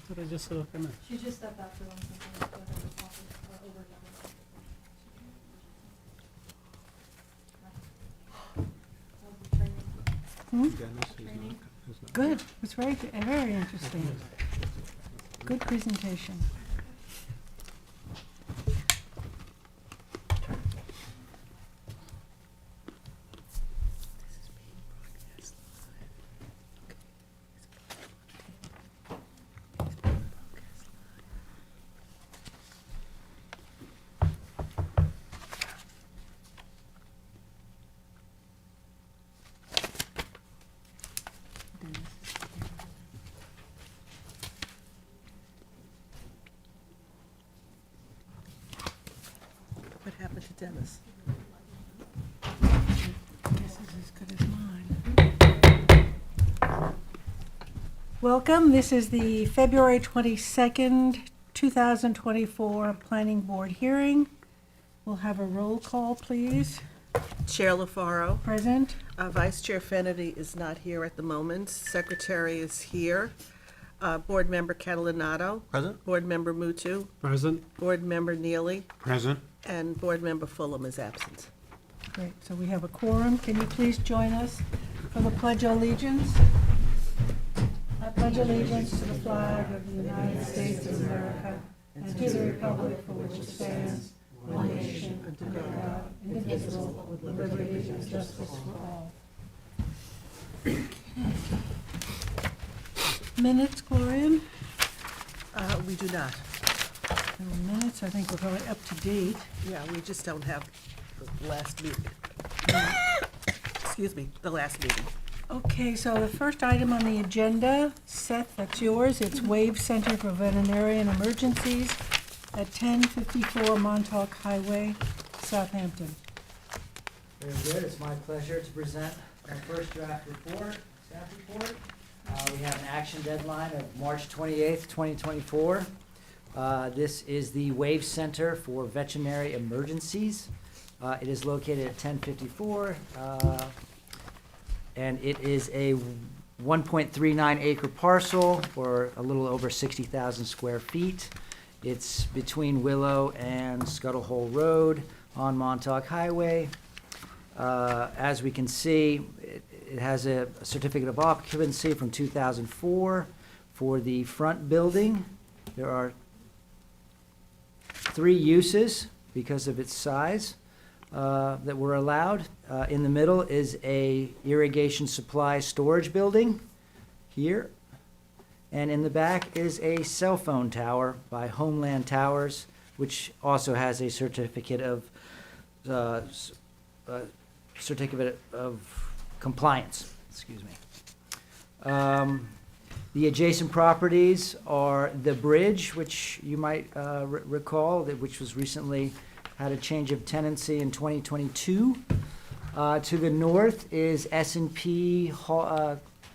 Did I just sort of come in? She just stepped out for 1 second. Go ahead and talk over Dennis is Training. not. Good, it was very interesting. Good presentation. What happened to Dennis? This is as good as mine. Welcome, this is the February 22nd, 2024 Planning Board hearing. We'll have a roll call, please. Chair LaFaro. Present. Vice Chair Fennedy is not here at the moment. Secretary is here. Board Member Catalinato. Present? Board Member Mutu. Present. Board Member Neely. Present. And Board Member Fulham is absent. Great, so we have a quorum. Can you please join us for the Pledge of Allegiance? I pledge allegiance to the flag of the United States of America and to the republic for which it stands, one nation, under God, indivisible, with liberty and justice for all. Minutes, Gloria? We do not. Minutes, I think we're probably up to date. Yeah, we just don't have the last meeting. Excuse me, the last meeting. Okay, so the first item on the agenda, Seth, that's yours. It's Wave Center for Veterinarian Emergencies at 1054 Montauk Highway, Southampton. Very good. It's my pleasure to present our first draft report, staff report. We have an action deadline of March 28th, 2024. This is the Wave Center for Veterinary Emergencies. It is located at 1054, and it is a 1.39 acre parcel, or a little over 60,000 square feet. It's between Willow and Scuttle Hole Road on Montauk Highway. As we can see, it has a certificate of occupancy from 2004 for the front building. There are 3 uses because of its size that were allowed. In the middle is a irrigation supply storage building here. And in the back is a cell phone tower by Homeland Towers, which also has a certificate of compliance. Excuse me. The adjacent properties are the bridge, which you might recall, which was recently had a change of tenancy in 2022. To the north is S&P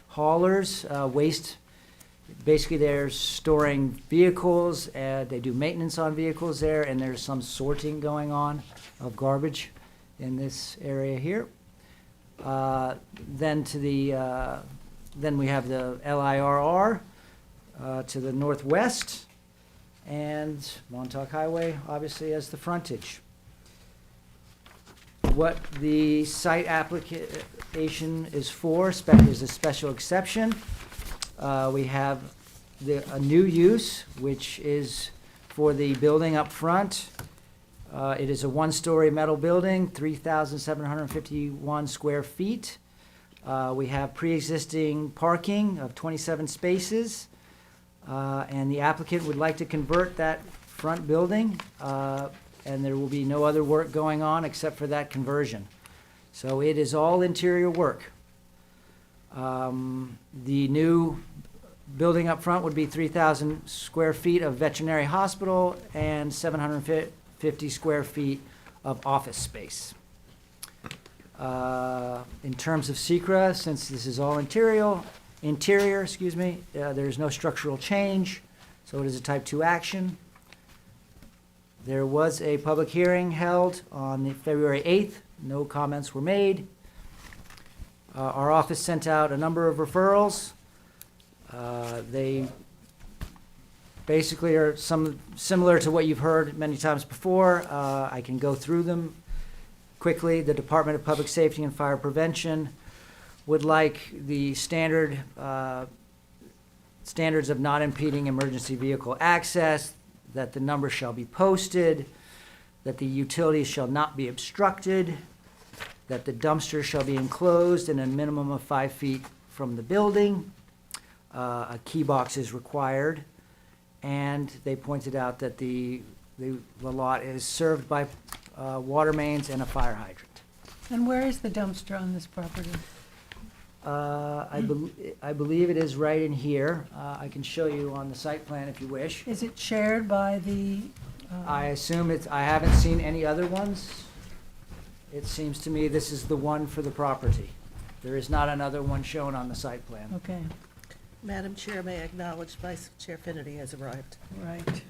haulers, waste. Basically, they're storing vehicles, they do maintenance on vehicles there, and there's some sorting going on of garbage in this area here. Then we have the LIRR to the northwest, and Montauk Highway, obviously, as the frontage. What the site application is for is a special exception. We have a new use, which is for the building up front. It is a 1-story metal building, 3,751 square feet. We have pre-existing parking of 27 spaces, and the applicant would like to convert that front building, and there will be no other work going on except for that conversion. So it is all interior work. The new building up front would be 3,000 square feet of veterinary hospital and 750 square feet of office space. In terms of SECRA, since this is all interior, there's no structural change, so it is a type 2 action. There was a public hearing held on February 8th. No comments were made. Our office sent out a number of referrals. They basically are some similar to what you've heard many times before. I can go through them quickly. The Department of Public Safety and Fire Prevention would like the standards of not impeding emergency vehicle access, that the number shall be posted, that the utilities shall not be obstructed, that the dumpster shall be enclosed in a minimum of 5 feet from the building. A key box is required, and they pointed out that the lot is served by water mains and a fire hydrant. And where is the dumpster on this property? I believe it is right in here. I can show you on the site plan if you wish. Is it shared by the? I assume I haven't seen any other ones. It seems to me this is the one for the property. There is not another one shown on the site plan. Okay, Madam Chair, may I acknowledge Vice Chair Finnerty has arrived. right.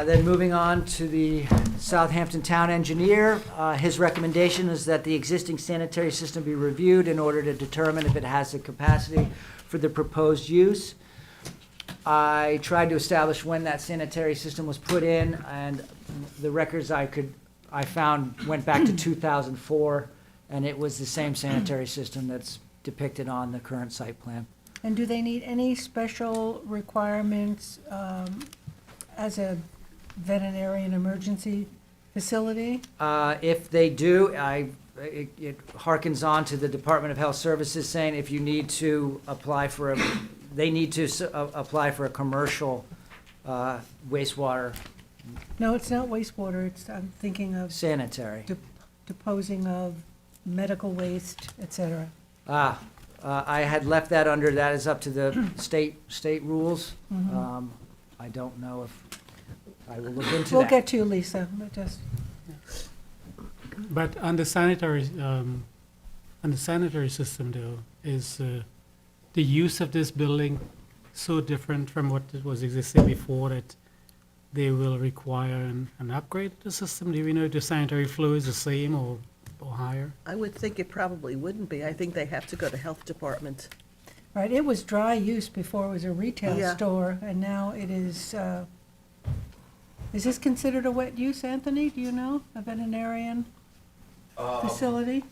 Then moving on to the Southampton Town Engineer, his recommendation is that the existing sanitary system be reviewed in order to determine if it has the capacity for the proposed use. I tried to establish when that sanitary system was put in, and the records I found went back to 2004, and it was the same sanitary system that's depicted on the current site plan. And do they need any special requirements as a veterinarian emergency facility? If they do, it harkens on to the Department of Health Services saying if you need to apply for they need to apply for a commercial wastewater No, it's not wastewater, I'm thinking of sanitary. disposing of medical waste, et cetera. I had left that under, that is up to the state rules. Mhm. I don't know if, I will look into that. We'll get to you, Lisa, but just, But on the sanitary system though, is the use of this building so different from what was existing before that they will require an upgrade to the system? Do we know if the sanitary flow is the same or higher? I would think it probably wouldn't be. I think they have to go to Health Department. right, it was dry use before it was a retail Yeah. store, and now it is this considered a wet use, Anthony? Do you know, a veterinarian facility?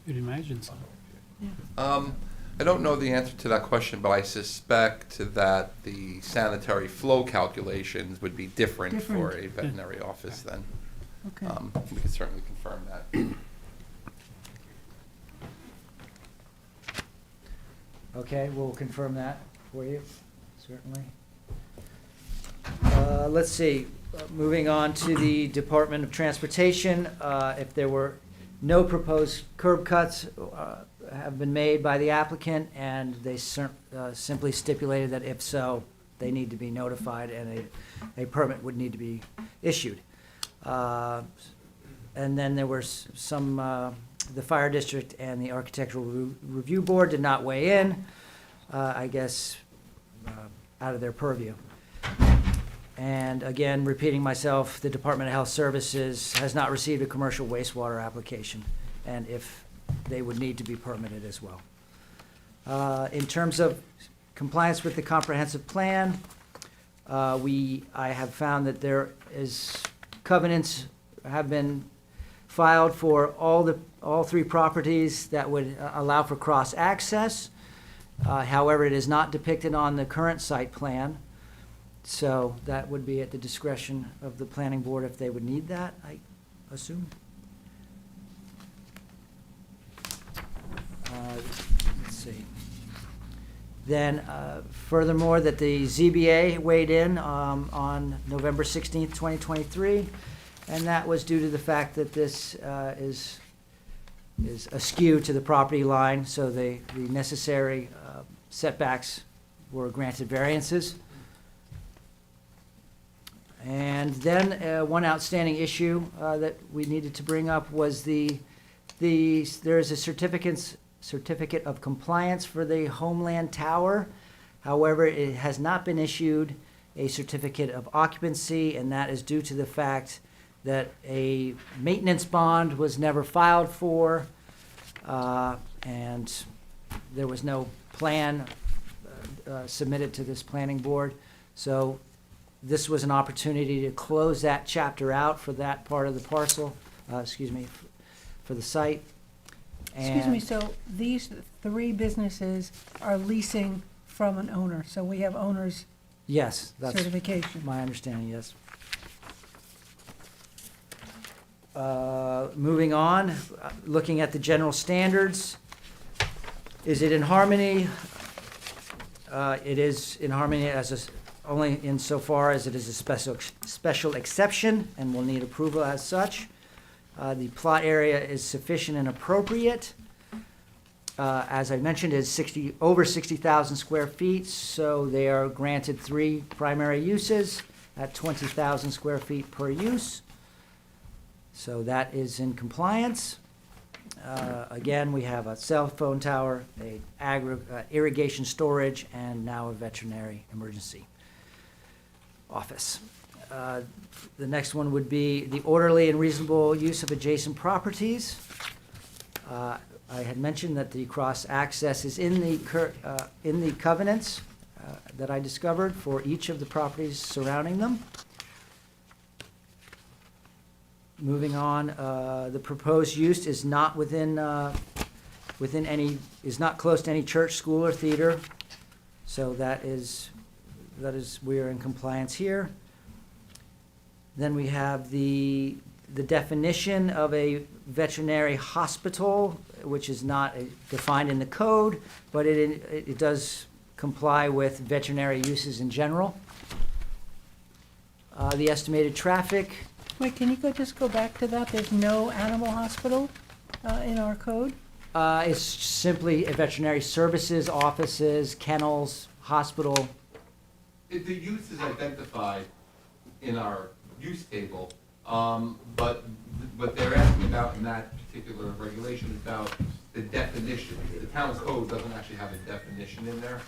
You'd imagine so. I don't know the answer to that question, but I suspect that the sanitary flow calculations would be different for a veterinary office then. Okay. We could certainly confirm that. Okay, we'll confirm that for you, certainly. Let's see, moving on to the Department of Transportation, if there were no proposed curb cuts have been made by the applicant, and they simply stipulated that if so, they need to be notified and a permit would need to be issued. And then there were some, the fire district and the architectural review board did not weigh in, I guess, out of their purview. And again, repeating myself, the Department of Health Services has not received a commercial wastewater application, and if they would need to be permitted as well. In terms of compliance with the comprehensive plan, I have found that there is covenants have been filed for all three properties that would allow for cross-access. However, it is not depicted on the current site plan, so that would be at the discretion of the planning board if they would need that, I assume. Let's see. Then furthermore, that the ZBA weighed in on November 16th, 2023, and that was due to the fact that this is askew to the property line, so the necessary setbacks were granted variances. And then one outstanding issue that we needed to bring up was there is a certificate of compliance for the Homeland Tower. However, it has not been issued a certificate of occupancy, and that is due to the fact that a maintenance bond was never filed for, and there was no plan submitted to this planning board. So this was an opportunity to close that chapter out for that part of the parcel, for the site. Excuse me, And- so these 3 businesses are leasing from an owner, so we have owner's Yes, that's certification. my understanding, yes. Moving on, looking at the general standards. Is it in harmony? It is in harmony only insofar as it is a special exception and will need approval as such. The plot area is sufficient and appropriate. As I mentioned, it's over 60,000 square feet, so they are granted 3 primary uses at 20,000 square feet per use. So that is in compliance. Again, we have a cell phone tower, irrigation storage, and now a veterinary emergency office. The next one would be the orderly and reasonable use of adjacent properties. I had mentioned that the cross-access is in the covenants that I discovered for each of the properties surrounding them. Moving on, the proposed use is not is not close to any church, school, or theater. So that is, we are in compliance here. Then we have the definition of a veterinary hospital, which is not defined in the code, but it does comply with veterinary uses in general. The estimated traffic, Wait, can you just go back to that? There's no animal hospital in our code? it's simply a veterinary services, offices, kennels, hospital. The use is identified in our use table, but what they're asking about in that particular regulation is about the definition. The town code doesn't actually have a definition in there.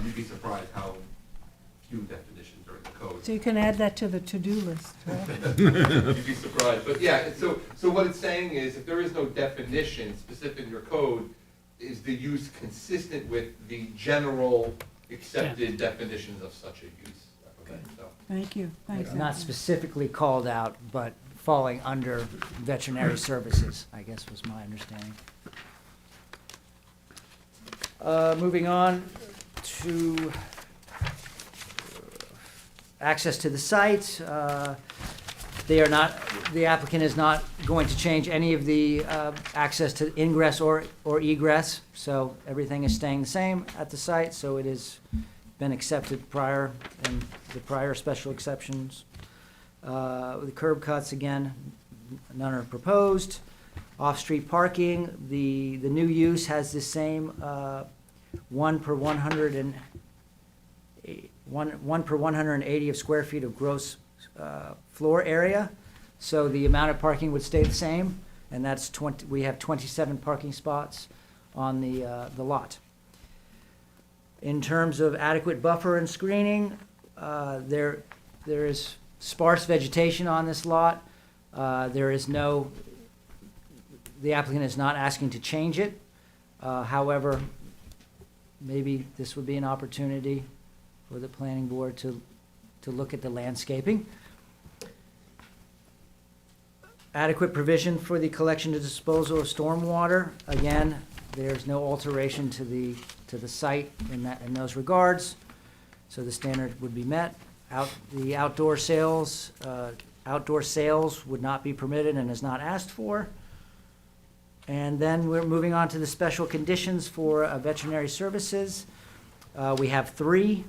You'd be surprised how few definitions are in the code. So you can add that to the to-do list, right? You'd be surprised, but yeah, so what it's saying is, if there is no definition specific in your code, is the use consistent with the general accepted definitions of such a use? Okay, so. Thank you, thanks. It's not specifically called out, but falling under veterinary services, I guess was my understanding. Moving on to access to the site. The applicant is not going to change any of the access to ingress or egress, so everything is staying the same at the site, so it has been accepted prior, and the prior special exceptions. The curb cuts, again, none are proposed. Off-street parking, the new use has the same 1 per 180 of square feet of gross floor area. So the amount of parking would stay the same, and that's we have 27 parking spots on the lot. In terms of adequate buffer and screening, there is sparse vegetation on this lot. The applicant is not asking to change it. However, maybe this would be an opportunity for the planning board to look at the landscaping. Adequate provision for the collection and disposal of stormwater. Again, there's no alteration to the site in those regards, so the standard would be met. The outdoor sales would not be permitted and is not asked for. And then we're moving on to the special conditions for veterinary services. We have 3,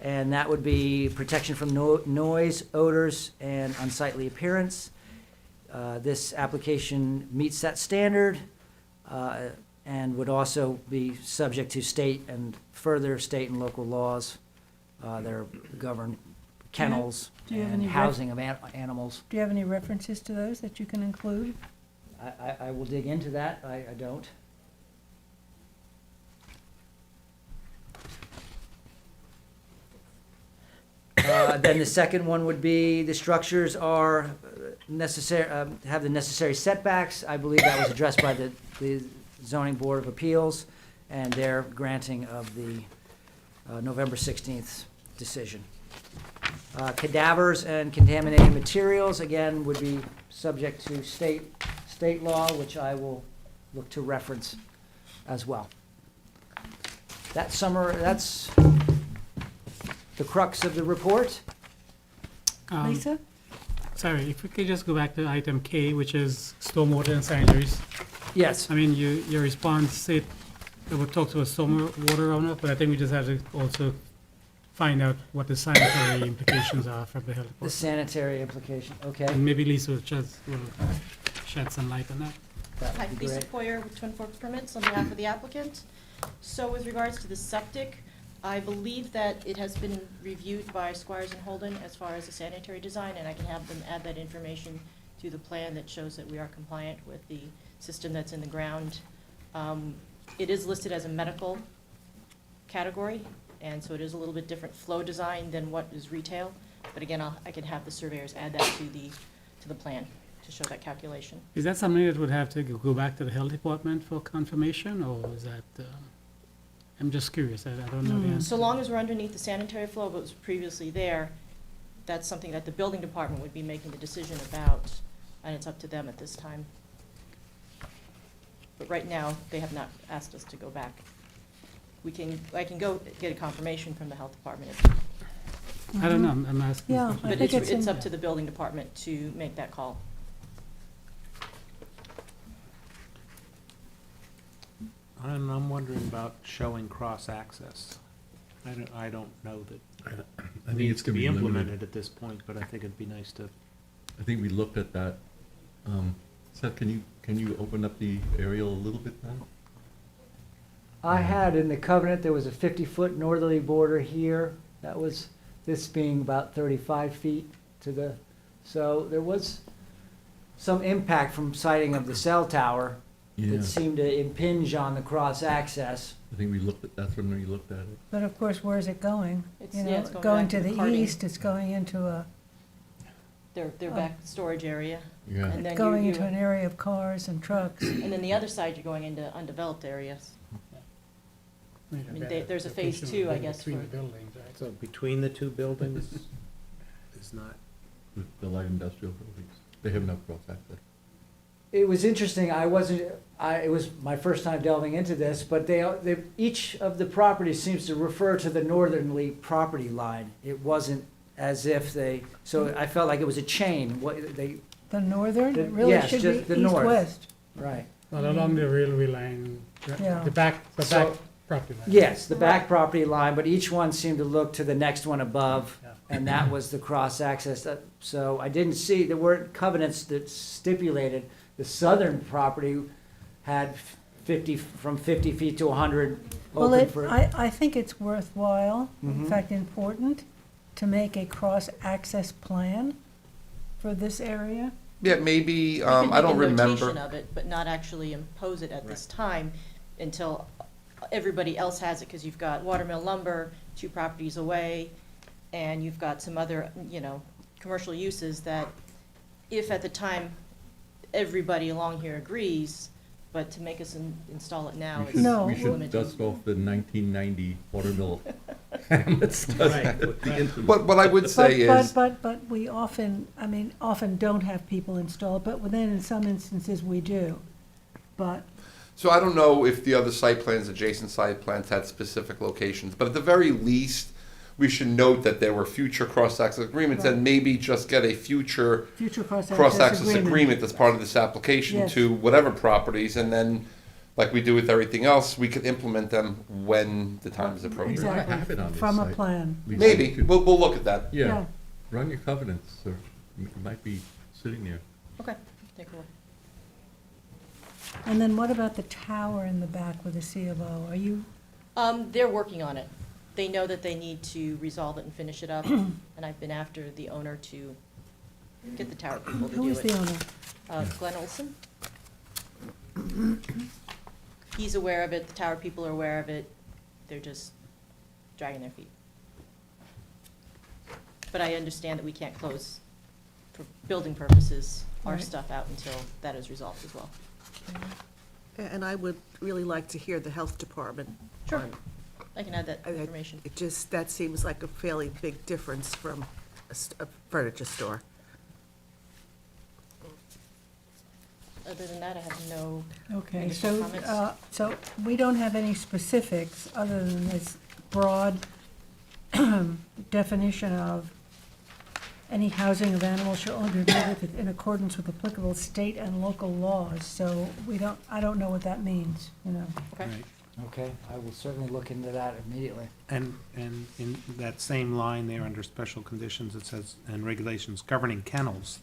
and that would be protection from noise, odors, and unsightly appearance. This application meets that standard and would also be subject to further state and local laws that govern kennels Do you have and any housing of animals. Do you have any references to those that you can include? I will dig into that. I don't. Then the second one would be the structures are necessary, have the necessary setbacks. I believe that was addressed by the zoning board of appeals. and their granting of the November 16th decision. Cadavers and contaminated materials, again, would be subject to state law, which I will look to reference as well. That's the crux of the report. Lisa? Sorry, if we could just go back to item K, which is stormwater and sanitaries. Yes. I mean, your response said it would talk to a stormwater owner, but I think we just have to also find out what the sanitary implications are from the health The department. sanitary implication, okay. And maybe Lisa will shed some light on that. Hi, That'd be Lisa great. Poyer with Twin Forks Permits on behalf of the applicant. So with regards to the septic, I believe that it has been reviewed by Squires and Holden as far as the sanitary design, and I can have them add that information to the plan that shows that we are compliant with the system that's in the ground. It is listed as a medical category, and so it is a little bit different flow design than what is retail. But again, I can have the surveyors add that to the plan to show that calculation. Is that something that would have to go back to the health department for confirmation, or is that, I'm just curious, I don't know the answer. So long as we're underneath the sanitary flow that was previously there, that's something that the building department would be making the decision about, and it's up to them at this time. But right now, they have not asked us to go back. I can go get a confirmation from the health department, I don't know, I'm asking. Yeah, questions. I but think it's it's in up to the building department to make that call. And I'm wondering about showing cross-access. I don't know that I it think needs it's to gonna be be limited. implemented at this point, but I think it'd be nice to. I think we looked at that. Seth, can you open up the aerial a little bit then? I had in the covenant, there was a 50-foot northerly border here. That was, this being about 35 feet to the, so there was some impact from siting of the cell tower Yeah, that seemed to impinge on the cross-access. I think we looked at, that's when we looked at it. But of course, where's it going? It's, You yeah, know, it's going going back to to the the parting. east, it's going into a, Their Oh. back storage area, Yeah, and then going you, into an area of cars and trucks. and then the other side, you're going into undeveloped areas. Maybe I mean, better there's a phase location 2, I guess, Between for- the buildings, right? So between the two buildings is not. with the light industrial buildings. They have no cross access. It was interesting, it was my first time delving into this, but each of the properties seems to refer to the northerly property line. It wasn't as if so I felt like it was a chain, The northern, it The- really yes, should just be the north. east-west. right. Well, along the railway line, Yeah. the back So- property line. Yes, the back property line, but each one seemed to look to the next one above, Yeah. and that was the cross-access. So I didn't see, there weren't covenants that stipulated the southern property had 50, from 50 feet to 100 Well, open for. I think it's worthwhile, in Mhm. fact important, to make a cross-access plan for this area. Yeah, maybe, We could I don't make a notation remember. of it, but not actually impose it at this time until everybody else has it, because you've got Watermill Lumber 2 properties away, and you've got some other, commercial uses that if at the time everybody along here agrees, but to make us install it now We is should- No. We should limited. dust off the 1990 watermill hammers. What I would say is, But we often don't have people install it, but then in some instances we do. But, so I don't know if the other site plans, adjacent site plans had specific locations, but at the very least, we should note that there were future cross-access agreements and maybe just get a future future cross-access cross-access agreement. agreement as part of this application Yes. to whatever properties, and then, like we do with everything else, we could implement them when the time is appropriate. Exactly. Exactly, Have it on this from a site. plan. Lisa, Maybe, you could- we'll look at that. Yeah, run your covenants, or it might be sitting there. Okay, take a look. And then what about the tower in the back with the C of O? Are you, They're working on it. They know that they need to resolve it and finish it up, and I've been after the owner to get the tower people to who do is the it. owner? Glenn Olson. He's aware of it, the tower people are aware of it, they're just dragging their feet. But I understand that we can't close, for building purposes, our Right. stuff out until that is resolved as well. And I would really like to hear the health department. Sure. on- I can add that I- information. It just, that seems like a fairly big difference from a furniture store. Other than that, I have no, Okay, Additional so, comments? so we don't have any specifics other than this broad definition of any housing of animals shall only be made in accordance with applicable state and local laws. So I don't know what that means, you know. okay. Right. Okay, I will certainly look into that immediately. And in that same line there, under special conditions, it says, and regulations governing kennels.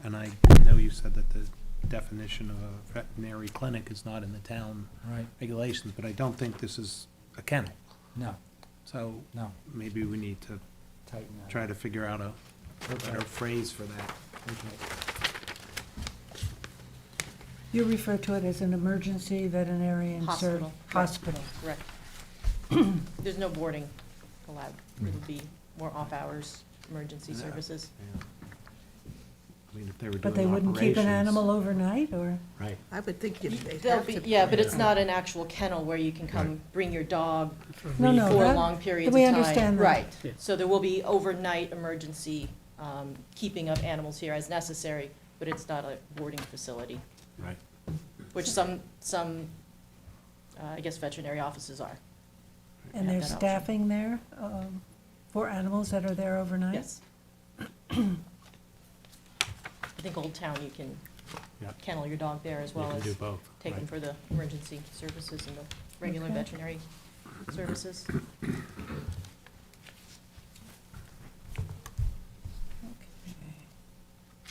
And I know you said that the definition of a veterinary clinic is not in the town Right. regulations, but I don't think this is a kennel. No, So no, maybe we need to tighten that. try to figure out a Okay. better phrase for that. Okay. You refer to it as an emergency veterinarian Hospital. hospital. Correct. There's no boarding allowed. It would be more off-hours emergency Yeah. services. Yeah. I mean, if they were doing But they wouldn't keep an operations- animal overnight, or? Right. I would think they'd They'll have be, to. yeah, but it's not an actual kennel where you can come bring your dog No, no, for that- long periods of we time. understand that. Right. Yeah. So there will be overnight emergency keeping of animals here as necessary, but it's not a boarding facility, Right. which some I guess veterinary offices are. And Have there's that option. staffing there for animals that are there overnight? Yes. I think Old Town, you can Yeah. kennel your dog there as You well can as do both. take them right. for the emergency services and the regular Okay. veterinary services.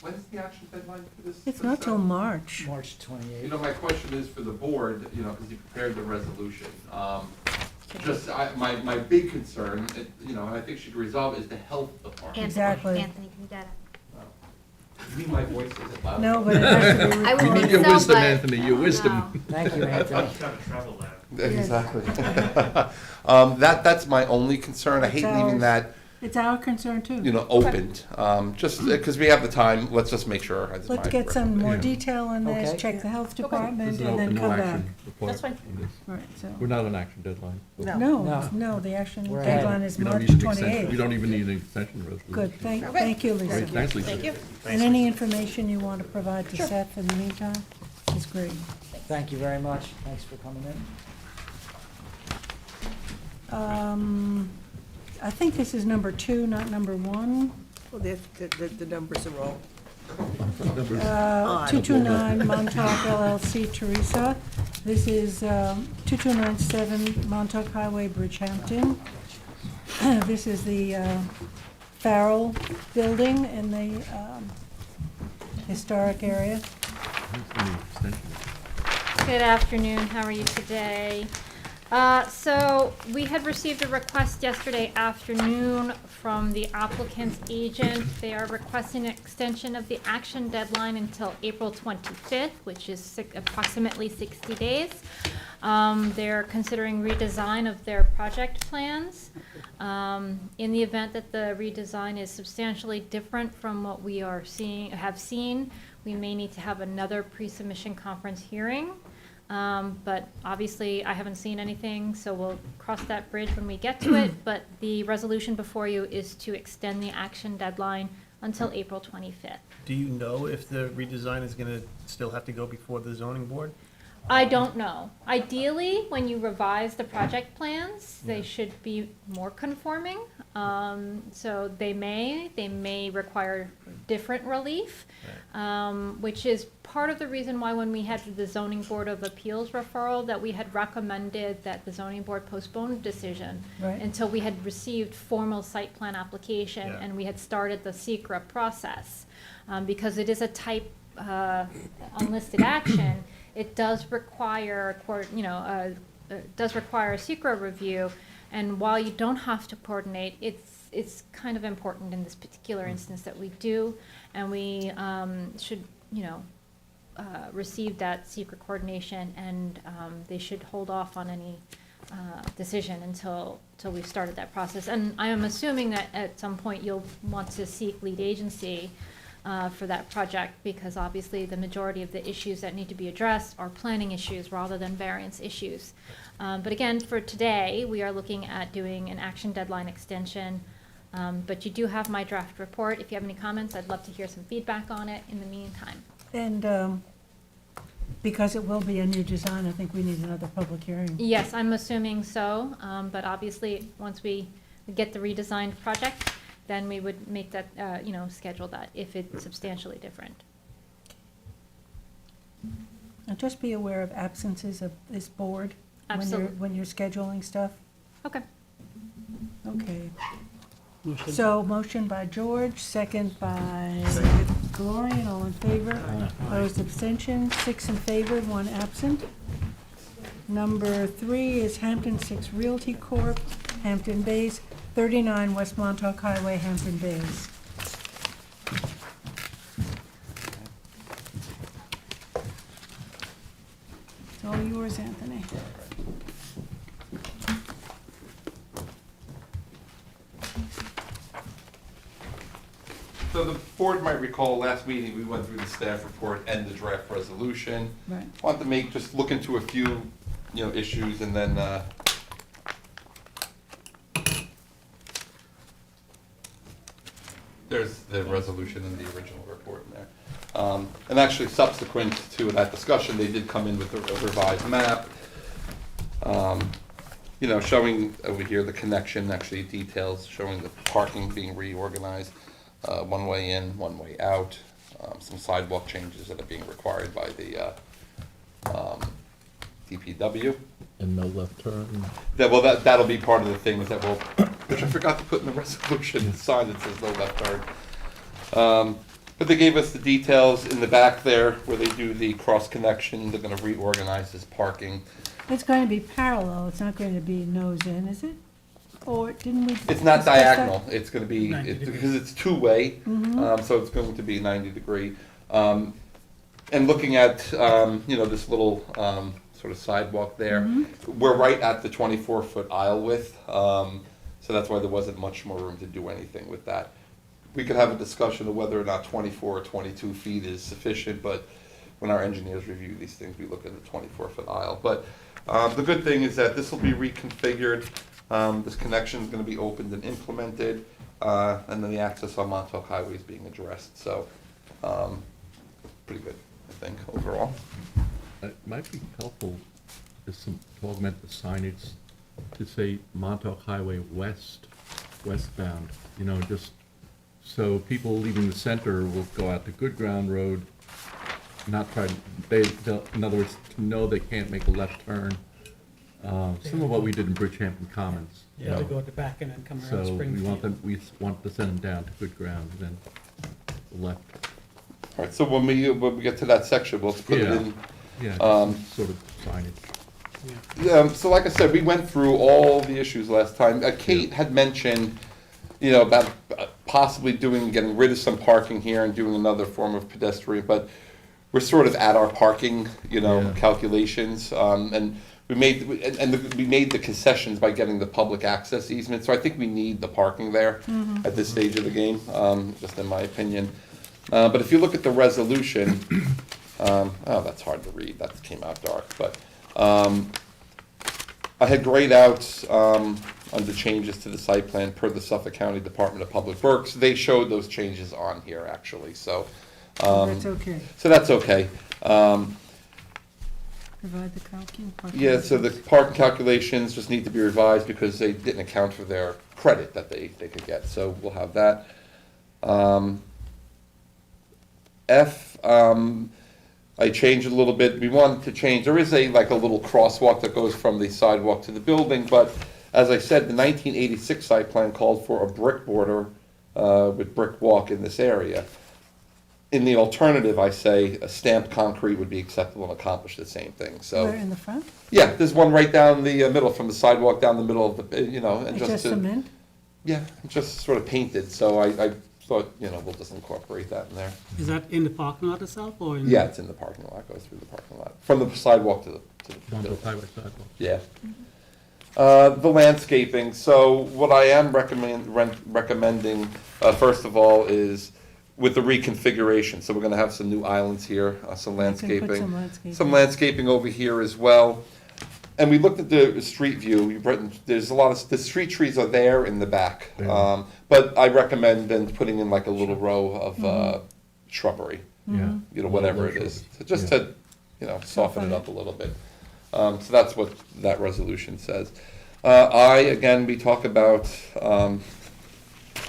When's the action deadline for this? It's not till March. March You 28th. know, my question is for the board, you know, because you prepared the resolution. Just, my big concern, you know, and I think should resolve is the health department. Exactly. Anthony can get it. You mean my voice isn't loud? No, but it has to be I recorded. will need your so, wisdom, but- Anthony, your wisdom. No. Thank you, Anthony. Exactly. That's my only concern. I hate It's leaving ours. that, It's our concern too. you know, opened. Just because we have the time, let's just make sure. That's Let's my get some more Yeah. detail on this, Okay. check the health This department, is an and then open, no come back. action report That's fine. on this. Right, so, We're not on action deadline. No. no, No. no, the action We're ahead. deadline is We don't March need an extension. We 28th. don't even need an extension resolution. Good, thank you, Great, Lisa. thanks, Lisa. Thank you. And any information you want to provide to Sure. Seth in the meantime is great. Thank you very much. Thanks for coming in. I think this is number 2, not number 1. Well, the numbers are all. Numbers. 229 Montauk LLC, Teresa. This is 2297 Montauk Highway, Bridgehampton. This is the Farrell Building in the historic area. Here's the extension. Good afternoon, how are you today? So we had received a request yesterday afternoon from the applicant's agent. They are requesting an extension of the action deadline until April 25th, which is approximately 60 days. They're considering redesign of their project plans. In the event that the redesign is substantially different from what we have seen, we may need to have another pre-submission conference hearing. But obviously, I haven't seen anything, so we'll cross that bridge when we get to it. But the resolution before you is to extend the action deadline until April 25th. Do you know if the redesign is gonna still have to go before the zoning board? I don't know. Ideally, when you revise the project plans, they should be more conforming. So they may require different relief, which is part of the reason why when we had the zoning board of appeals referral, that we had recommended that the zoning board postpone a decision Right. until we had received formal site plan application Yeah. and we had started the SECRA process. Because it is a type unlisted action, it does require does require a SECRA review, and while you don't have to coordinate, it's kind of important in this particular instance that we do, and we should receive that SECRA coordination, and they should hold off on any decision until we've started that process. And I am assuming that at some point you'll want to seek lead agency for that project, because obviously the majority of the issues that need to be addressed are planning issues rather than variance issues. But again, for today, we are looking at doing an action deadline extension. But you do have my draft report. If you have any comments, I'd love to hear some feedback on it in the meantime. And because it will be a new design, I think we need another public hearing. Yes, I'm assuming so, but obviously, once we get the redesigned project, then we would make that, schedule that if it's substantially different. And just be aware of absences of this board Absolutely. when you're scheduling stuff. Okay. Okay. Motion. So motion by George, second by Gloria, all in favor. Opposed, abstention, 6 in favor, 1 absent. Number 3 is Hampton 6 Realty Corp., Hampton Bays, 39 West Montauk Highway, Hampton Bays. It's all yours, Anthony. So the board might recall, last meeting, we went through the staff report and the draft resolution. Right. Want to just look into a few, issues, and then, there's the resolution in the original report in there. And actually subsequent to that discussion, they did come in with a revised map. Showing over here the connection, actually details, showing the parking being reorganized, one way in, one way out, some sidewalk changes that are being required by the DPW. And no left turn. That'll be part of the things that will, which I forgot to put in the resolution, the sign that says no left turn. But they gave us the details in the back there where they do the cross connection. They're gonna reorganize this parking. It's going to be parallel, it's not going to be nose in, is it? Or didn't we? It's not discuss that? diagonal, it's gonna be, 90 degrees. because it's two-way, so it's going to be 90-degree. And looking at, this little sort of sidewalk there, we're right at the 24-foot aisle width, so that's why there wasn't much more room to do anything with that. We could have a discussion of whether or not 24 or 22 feet is sufficient, but when our engineers review these things, we look at the 24-foot aisle. But the good thing is that this will be reconfigured. This connection is going to be opened and implemented, and then the access on Montauk Highway is being addressed. So, pretty good, I think, overall. It might be helpful to augment the signage to say Montauk Highway westbound, just so people leaving the center will go out to Good Ground Road, not try, in other words, to know they can't make a left turn. Some of what we did in Bridgehampton Commons. Yeah, to go at the back and then come around So Springfield. we want to send them down to Good Ground, and then left. All right, so when we get to that section, we'll put it Yeah. in. Yeah, sort of signage. So like I said, we went through all the issues last time. Kate had mentioned, about possibly getting rid of some parking here and doing another form of pedestrian, but we're sort of at our parking, Yeah. calculations. And we made the concessions by getting the public access easement, so I think we need the parking there at this stage of the game, just in my opinion. But if you look at the resolution, that's hard to read, that came out dark, but I had grayed out under changes to the site plan per the Suffolk County Department of Public Works. They showed those changes on here, actually, so. That's okay. So that's okay. Provide the calculation. Yeah, so the parking calculations just need to be revised because they didn't account for their credit that they could get, so we'll have that. I changed it a little bit. We wanted to change, there is a little crosswalk that goes from the sidewalk to the building, but as I said, the 1986 site plan called for a brick border with brick walk in this area. In the alternative, I say a stamped concrete would be acceptable and accomplish the same thing, so. Where, in the front? Yeah, there's one right down the middle, from the sidewalk down the middle of the, and It's just just to. cement? Yeah, just sort of painted, so I thought, we'll just incorporate that in there. Is that in the parking lot itself or in? Yeah, it's in the parking lot, goes through the parking lot, from the sidewalk to the Montauk building. Highway sidewalk. Yeah. The landscaping, so what I am recommending, first of all, is with the reconfiguration. So we're gonna have some new islands here, some You can put landscaping. some landscaping. Some landscaping over here as well. And we looked at the street view, there's a lot of, the street trees are there in the back. Yeah. But I recommend then putting in like a little row of shrubbery, Yeah. whatever it is. So just to, soften it up a little bit. So that's what that resolution says. Again, we talk about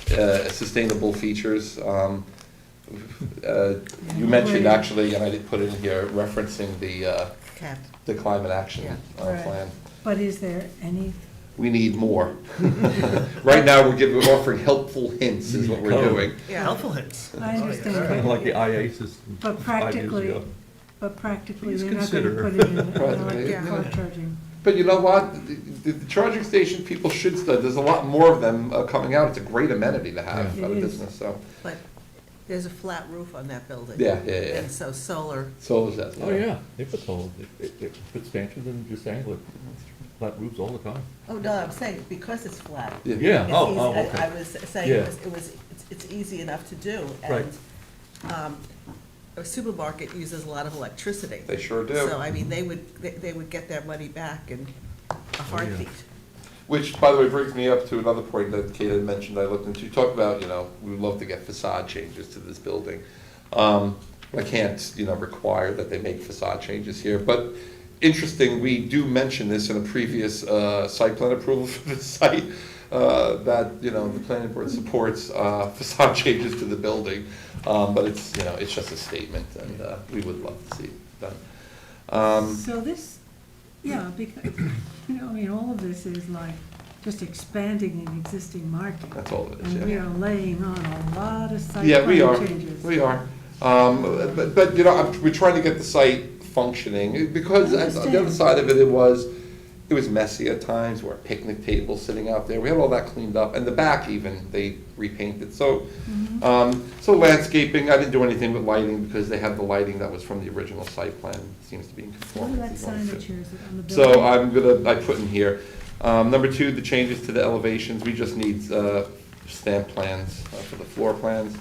sustainable features. You mentioned actually, and I didn't put it in here, referencing the climate action Right. plan. But is there any, We need more. Right now, we're offering helpful hints is what we're doing. Helpful hints. I understand, Kind of but- like the IA system but 5 years practically, ago. practically, Please they're not gonna consider. put it in an Right, electric yeah. car charging. But you know what? The charging station, people should study. There's a lot more of them coming out. It's a great amenity to have Yeah. at a It is. business, so. But there's a flat roof on that building. Yeah. And so solar, So is that. Oh, yeah, they put solar, they put stanchions and just angle it, flat roofs all the time. oh, no, I'm saying because it's flat. Yeah. Yeah, It's oh, easy. oh, I okay. was saying Yeah. it's easy enough to do. Right. And a supermarket uses a lot of electricity. They sure do. So, I mean, they would get their money back in a heartbeat. Which, by the way, brings me up to another point that Kate had mentioned I looked into. You talk about, we would love to get facade changes to this building. I can't, require that they make facade changes here, but interesting, we do mention this in a previous site plan approval for the site, that, the planning board supports facade changes to the building. But it's, it's just a statement, and we would love to see it done. So this, yeah, because, I mean, all of this is like just expanding an existing market. That's all it is, And we yeah. are laying on a lot of site Yeah, we are, plan changes. we are. But we're trying to get the site functioning, because I on the other understand. side of it, it was messy at times, where picnic tables sitting out there, we had all that cleaned up, and the back even, they repainted, so, so landscaping, I didn't do anything with lighting, because they had the lighting that was from the original site plan, seems to be in What conformity. is that signage here, is it on the building? So I put in here, number 2, the changes to the elevations, we just need stamp plans for the floor plans.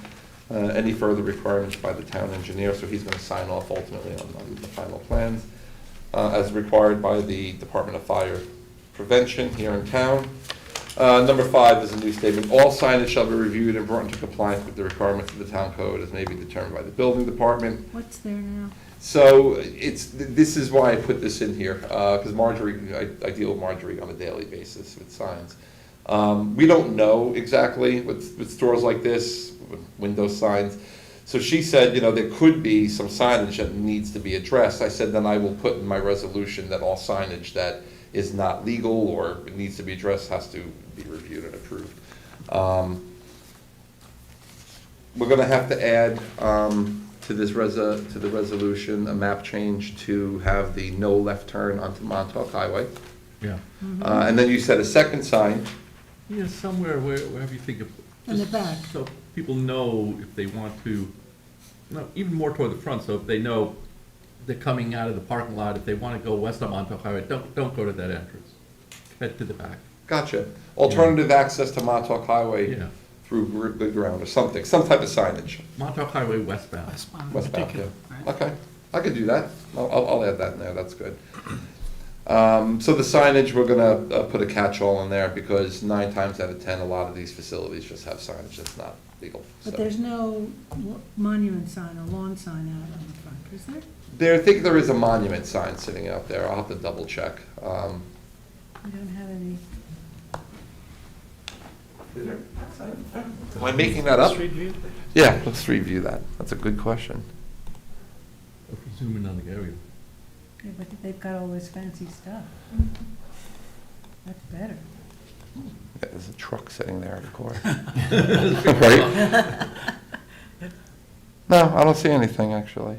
Any further requirements by the town engineer, so he's gonna sign off ultimately on the final plans, as required by the Department of Fire Prevention here in town. Number 5 is a new statement, all signage shall be reviewed and brought into compliance with the requirements of the town code as may be determined by the building department. What's there now? So this is why I put this in here, because Marjorie, I deal with Marjorie on a daily basis with signs. We don't know exactly with stores like this, with window signs. So she said, there could be some signage that needs to be addressed. I said, then I will put in my resolution that all signage that is not legal or needs to be addressed has to be reviewed and approved. We're gonna have to add to the resolution a map change to have the no left turn onto Montauk Highway. Yeah. And then you said a second sign. Yeah, somewhere wherever you think of. In the just back. So people know if they want to, no, even more toward the front, so if they know they're coming out of the parking lot, if they want to go west on Montauk Highway, don't go to that entrance. Head to the back. Gotcha. Alternative access to Montauk Highway Yeah. through good ground or something, some type of signage. Montauk Highway westbound. Westbound in Westbound, particular, yeah. right? Okay, I could do that. I'll add that in there, that's good. So the signage, we're gonna put a catch-all in there, because 9 times out of 10, a lot of these facilities just have signage that's not legal. But So. there's no monument sign or lawn sign out on the front, is there? I think there is a monument sign sitting out there, I'll have to double check. We don't have any. Am I making that up? Street view? Yeah, let's review that, that's a good question. If you zoom in on the area. Yeah, but they've got all this fancy stuff. That's better. Yeah, there's a truck sitting there at the corner. Right? No, I don't see anything, actually.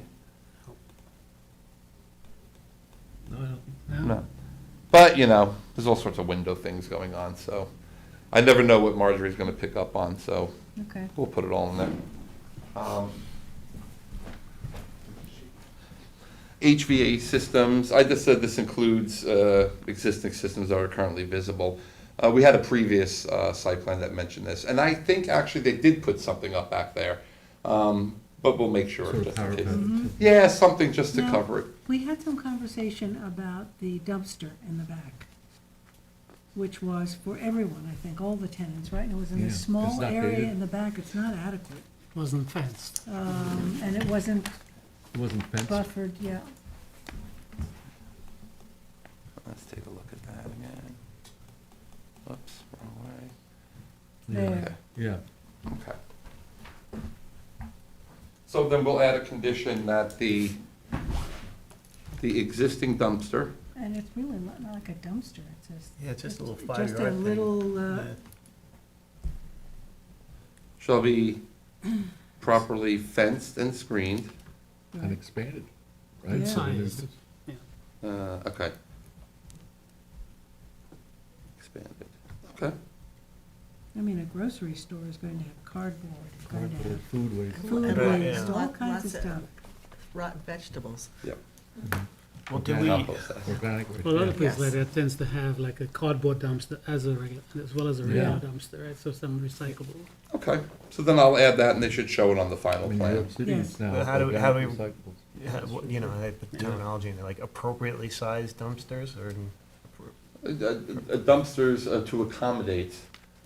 No, I don't think. No. But, there's all sorts of window things going on, so I never know what Marjorie's gonna pick up on, so Okay. we'll put it all in there. HVAC systems, I just said this includes existing systems that are currently visible. We had a previous site plan that mentioned this, and I think actually they did put something up back there. But we'll make sure. Sort of just in parapet. case. Yeah, something just to Now- cover it. We had some conversation about the dumpster in the back, which was for everyone, I think, all the tenants, right? And it was in Yeah, this it's small not area gated. in the back, it's not adequate. Wasn't fenced. And it wasn't It wasn't fenced. buffered, yeah. Let's take a look at that again. Oops, wrong way. There. Yeah, Okay. So then we'll add a condition that the existing dumpster, And it's really not like a dumpster, it's just. Yeah, it's just a little Just five-yard a thing. little, Yeah. shall be properly fenced and screened. and right. expanded, right? Yeah. So there's- Sized. Okay. Expanded, okay. I mean, a grocery store is going to have cardboard, it's going to Cardboard, have food waste. food Right, waste, yeah. all kinds of Lots of- stuff. Rotten vegetables. Well, do we, Compost that. Organic waste, Well, a lot yeah. of places like Yes. that tends to have like a cardboard dumpster as a regular, as well as a regular Yeah. dumpster, right? So some recyclable. Okay, so then I'll add that and they should show it on the I final mean, New plan. York City Yes. is now But how do we- organic recyclables. you know, I put terminology in there, like appropriately sized dumpsters or? Dumpsters to accommodate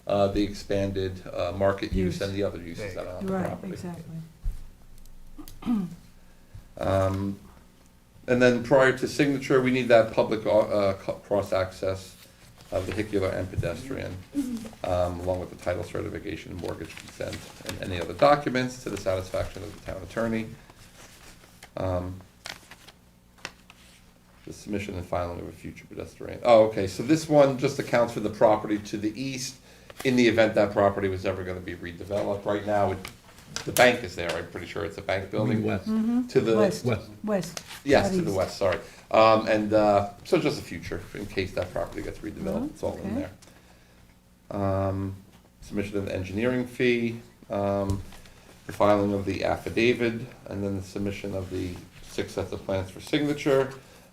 the expanded market use Use. and the other uses that are on the Right, property. exactly. And then prior to signature, we need that public cross-access, vehicular and pedestrian, along with the title certification, mortgage consent, and any other documents to the satisfaction of the town attorney. The submission and filing of a future pedestrian. Oh, okay, so this one just accounts for the property to the east in the event that property was ever gonna be redeveloped. Right now, the bank is there, I'm pretty sure it's a bank I mean, building. west, To the, West, west. west. yes, not to the east. west, sorry. So just a future, in case that property gets redeveloped, it's all in okay. there. Submission of the engineering fee, the filing of the affidavit, and then the submission of the 6 sets of plans for signature,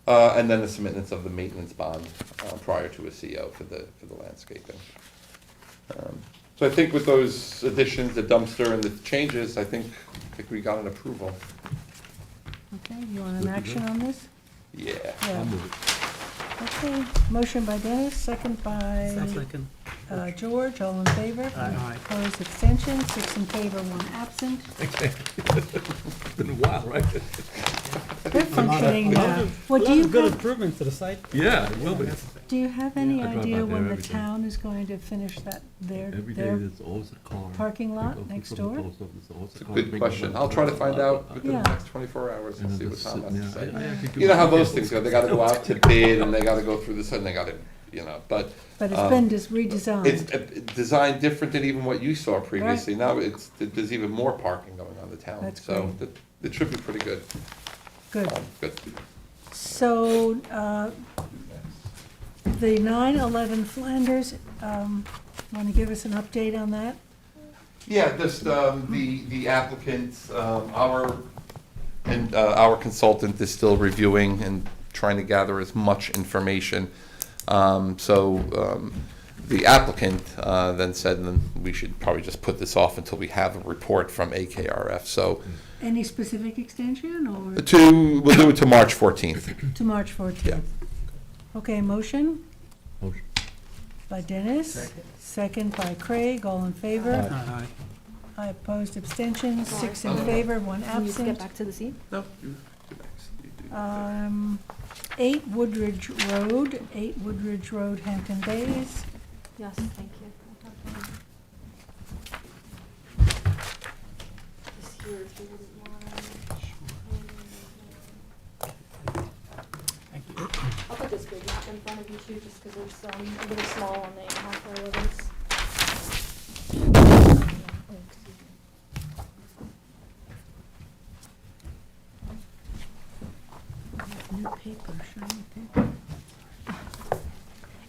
and then the submittance of the maintenance bond prior to a CO for the landscaping. So I think with those additions, the dumpster and the changes, I think we got an approval. Okay, you want Good an to action go. on this? Yeah. Yeah. I'll move it. Okay, motion by Dennis, second by Second. George, all in favor? Aye. Opposed, abstention, 6 in favor, 1 absent. It's been a while, right? They're functioning now. Well, A do lot you of good have, improvements to the site. Yeah, it will be. do you have any I drive idea by there when the every day. town is going to finish that, Every day their there's always a car. parking lot They go next from the door? post office, there's always It's a car good bringing question. them I'll try to find out within the Yeah. next 24 hours and And see I'm what just Tom sitting has to there. say. I could do You know how it. those things go, they gotta go out to bid, and they gotta go through this, and they gotta, but But it's been it's redesigned. designed different than even what you saw previously. Now there's even more parking going on in the town, That's so great. it should be pretty good. Good. Good. So, the 911 Flanders, want to give us an update on that? Yeah, just the applicant, our consultant is still reviewing and trying to gather as much information. The applicant then said, then we should probably just put this off until we have a report from AKRF. So Any specific extension or we'll do it to March 14th. to March 14th? Okay, motion Motion. by Dennis, second by Craig, all in favor? Aye. I opposed, abstentions, 6 in favor, 1 Can you get absent. back to the seat? No, you do next. You do 8 Woodridge Road, 8 Woodridge Road, Hampton Bays. Yes, thank you. Just here, if you wouldn't mind. Thank you. I'll put this big map in front of you too, just because it's a little small on the half relevance. Oh, excuse me.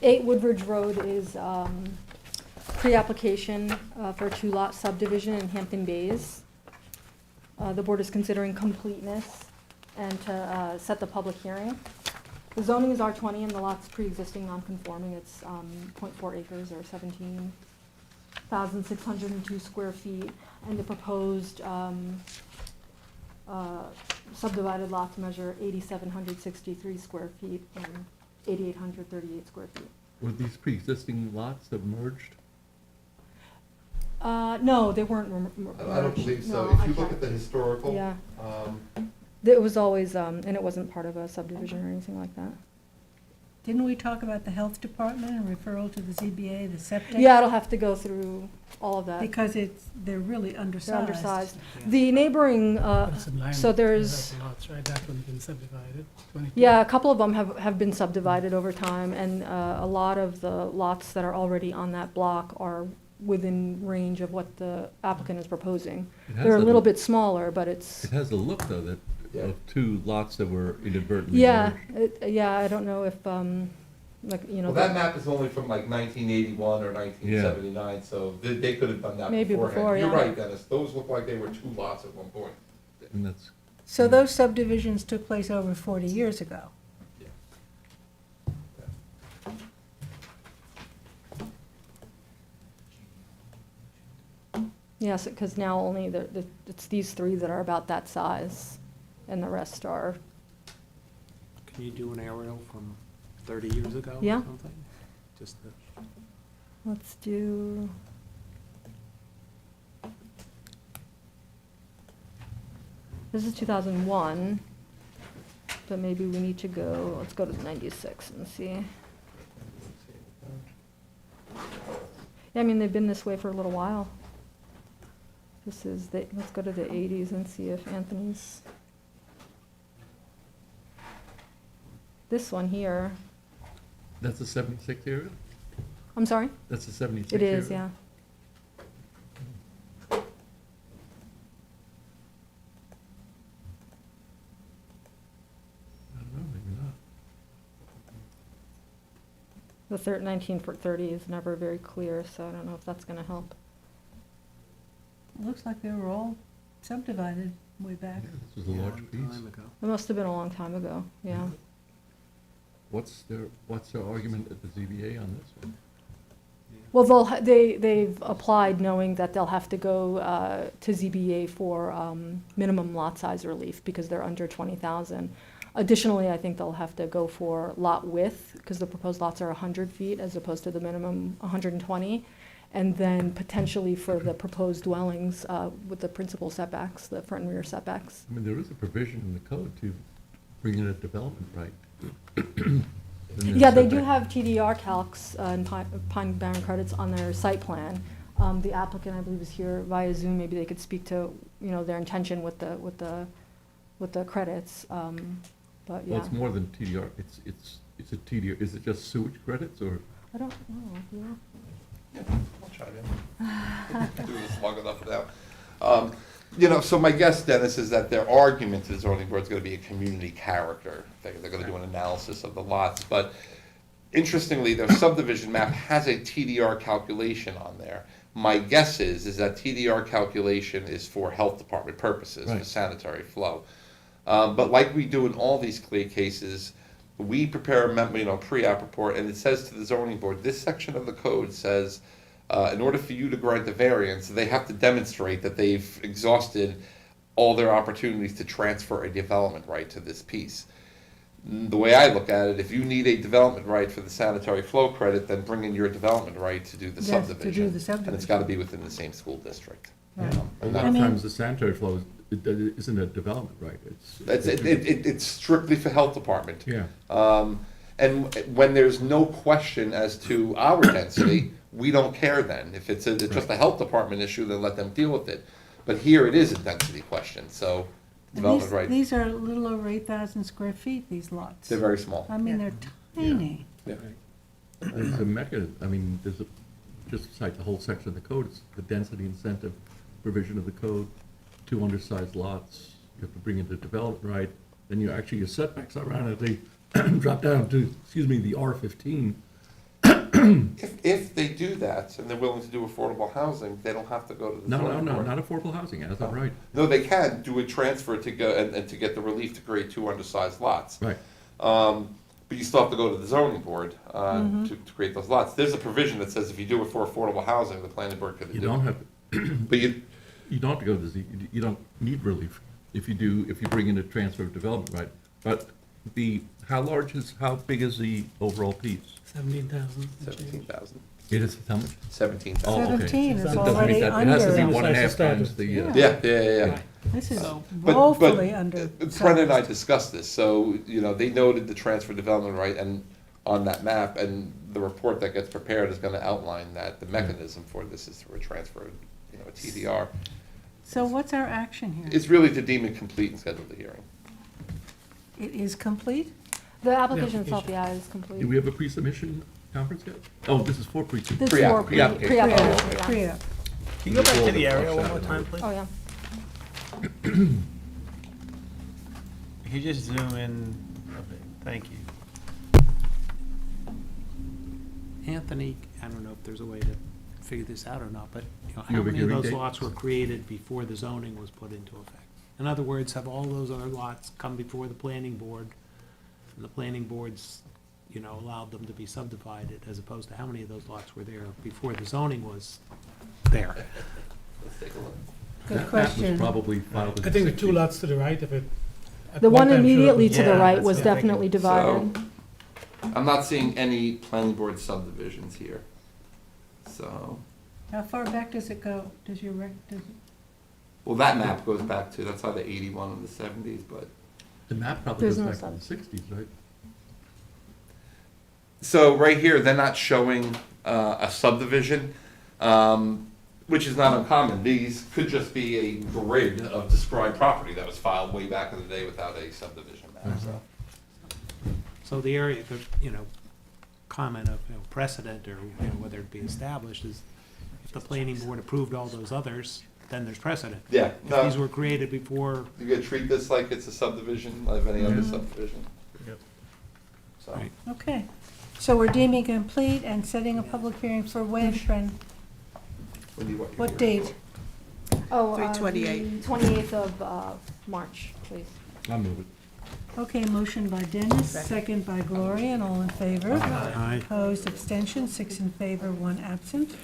8 Woodridge Road is pre-application for a 2-lot subdivision in Hampton Bays. The board is considering completeness and to set the public hearing. The zoning is R20 and the lot's pre-existing non-conforming. It's 0.4 acres or 17 1,602 square feet, and the proposed subdivided lots measure 8,763 square feet and 8,838 square feet. Were these pre-existing lots that merged? No, they weren't I don't believe so. No, If I you look can't- at the historical, Yeah, um, it was always, and it wasn't part of a subdivision or anything like that. Didn't we talk about the health department and referral to the ZBA, the septic? Yeah, it'll have to go through all of that. Because they're really They're undersized. undersized. The neighboring, That's in line so with the there's, other lots, right? That one's been subdivided, 22. yeah, a couple of them have been subdivided over time, and a lot of the lots that are already on that block are within range of what the applicant is proposing. It has They're a little a- bit smaller, but it's, It has a look, though, that, Yeah. of two lots that were inadvertently yeah, merged. yeah, I don't know if, like, you know. well, that map is only from like 1981 or 1979, so they could have done that Maybe beforehand. before, You're yeah. right, Dennis, those look like they were two lots at one point. And that's, So those subdivisions took place over 40 years ago. Yes, because now only it's these three that are about that size, and the rest are, Can you do an aerial from 30 years ago or Yeah. something? Just the, let's do. This is 2001, but maybe we need to go, let's go to 96 and see. Yeah, I mean, they've been this way for a little while. This is, let's go to the 80s and see if Anthony's. This one here, that's a 76 area? I'm sorry? That's a 76 It area? is, yeah. I don't know, maybe not. The 1930 is never very clear, so I don't know if that's gonna help. Looks like they were all subdivided way back. Yeah, this was a yeah, large long piece. time ago. It must have been a long time ago, yeah. What's their argument at the ZBA on this one? Well, they've applied knowing that they'll have to go to ZBA for minimum lot size relief because they're under 20,000. Additionally, I think they'll have to go for lot width, because the proposed lots are 100 feet as opposed to the minimum 120. And then potentially for the proposed dwellings with the principal setbacks, the front and rear setbacks. I mean, there is a provision in the code to bring in a development right. Yeah, they do have TDR calcs and Pine Barren credits on their site plan. The applicant, I believe, is here via Zoom. Maybe they could speak to, you know, their intention with the credits. But Well, yeah, it's more than TDR, it's a TDR, is it just sewage credits, or? I don't know. Yeah. Yeah, I'll chime in. Do this long enough now. You know, so my guess, Dennis, is that their argument to the zoning board is gonna be a community character. They're gonna do an analysis of the lots, but interestingly, their subdivision map has a TDR calculation on there. My guess is that TDR calculation is for health department purposes, for Right. sanitary flow. But like we do in all these CLIA cases, we prepare a pre-app report, and it says to the zoning board, this section of the code says, in order for you to grant the variance, they have to demonstrate that they've exhausted all their opportunities to transfer a development right to this piece. The way I look at it, if you need a development right for the sanitary flow credit, then bring in your development right to do the Yes, to do subdivision. the And it's subdivision. gotta be within the same school district. Right. A And lot I of mean- times the sanitary flow isn't a development right, it's strictly for health department. Yeah, And when there's no question as to our density, we don't care then. If it's just a health department issue, then let them deal with it. But here it is a density question, so And development right, these are a little over 8,000 square feet, these lots. they're very small. I mean, they're tiny. there's a mechanism, I mean, just to cite the whole section of the code, it's the density incentive provision of the code, 2 undersized lots, you have to bring in the development right, then your setbacks automatically drop down to, the R15. If they do that, and they're willing to do affordable housing, they don't have to go to the No, zoning board. not affordable housing, as of right. No, they can do a transfer to go, and to get the relief to create 2 undersized lots. Right. but you still have to go to the zoning board to create those lots. There's a provision that says if you do it for affordable housing, the planning board could do it. You don't have, But you, you don't have to go to you don't need relief if you bring in a transfer of development right. But how big is the overall piece? 17,000. 17,000. It is how much? 17,000. Oh, okay. 17 is It doesn't mean already that- It has to be under. one and a half Started. times the, Yeah. This is But woefully under. Brendan and I discussed this, so, they noted the transfer development right and on that map, and the report that gets prepared is gonna outline that, the mechanism for this is for a transfer, a TDR. So what's our action here? It's really to deem it complete and schedule the hearing. It is complete? The application itself, yeah, is complete. Do we have a pre-submission conference yet? Oh, this is for pre-submission. This Pre-app, for pre-application. pre-application, yeah. Priya, Can you go back to the area one more time, please? Oh, yeah. Can you just zoom in a bit? Thank you. Anthony, I don't know if there's a way to figure this out or not, but You how have a many of hearing those date? lots were created before the zoning was put into effect? In other words, have all those other lots come before the planning board, and the planning board's, allowed them to be subdivided, as opposed to how many of those lots were there before the zoning was there? Let's take a look. good That map question. was probably filed in I think the 60s. two lots to the right of it. at The one time should have immediately been- to the Yeah, right that's was what I'm definitely thinking. divided. I'm not seeing any planning board subdivisions here. So, How far back does it go? Does well, that map goes back to, that's either 81 or the 70s, but. The map probably There's goes no back to the sub. 60s, right? So right here, they're not showing a subdivision, which is not uncommon. These could just be a grid of described property that was filed way back in the day without a subdivision map, so. So the area, comment of precedent, or whether it be established, is if the planning board approved all those others, then there's precedent. Yeah, If these were created before, You could treat this like it's a subdivision of any other Mhm. subdivision. Yep. So, Right. Okay, so we're deeming complete and setting a public hearing for when, Fran? when do you want your What hearing? date? Oh, 3/28. 28th of March, please. I'll move it. Okay, motion by Dennis, second by Gloria, and all in favor. Aye. Opposed, abstention, 6 in favor, 1 absent.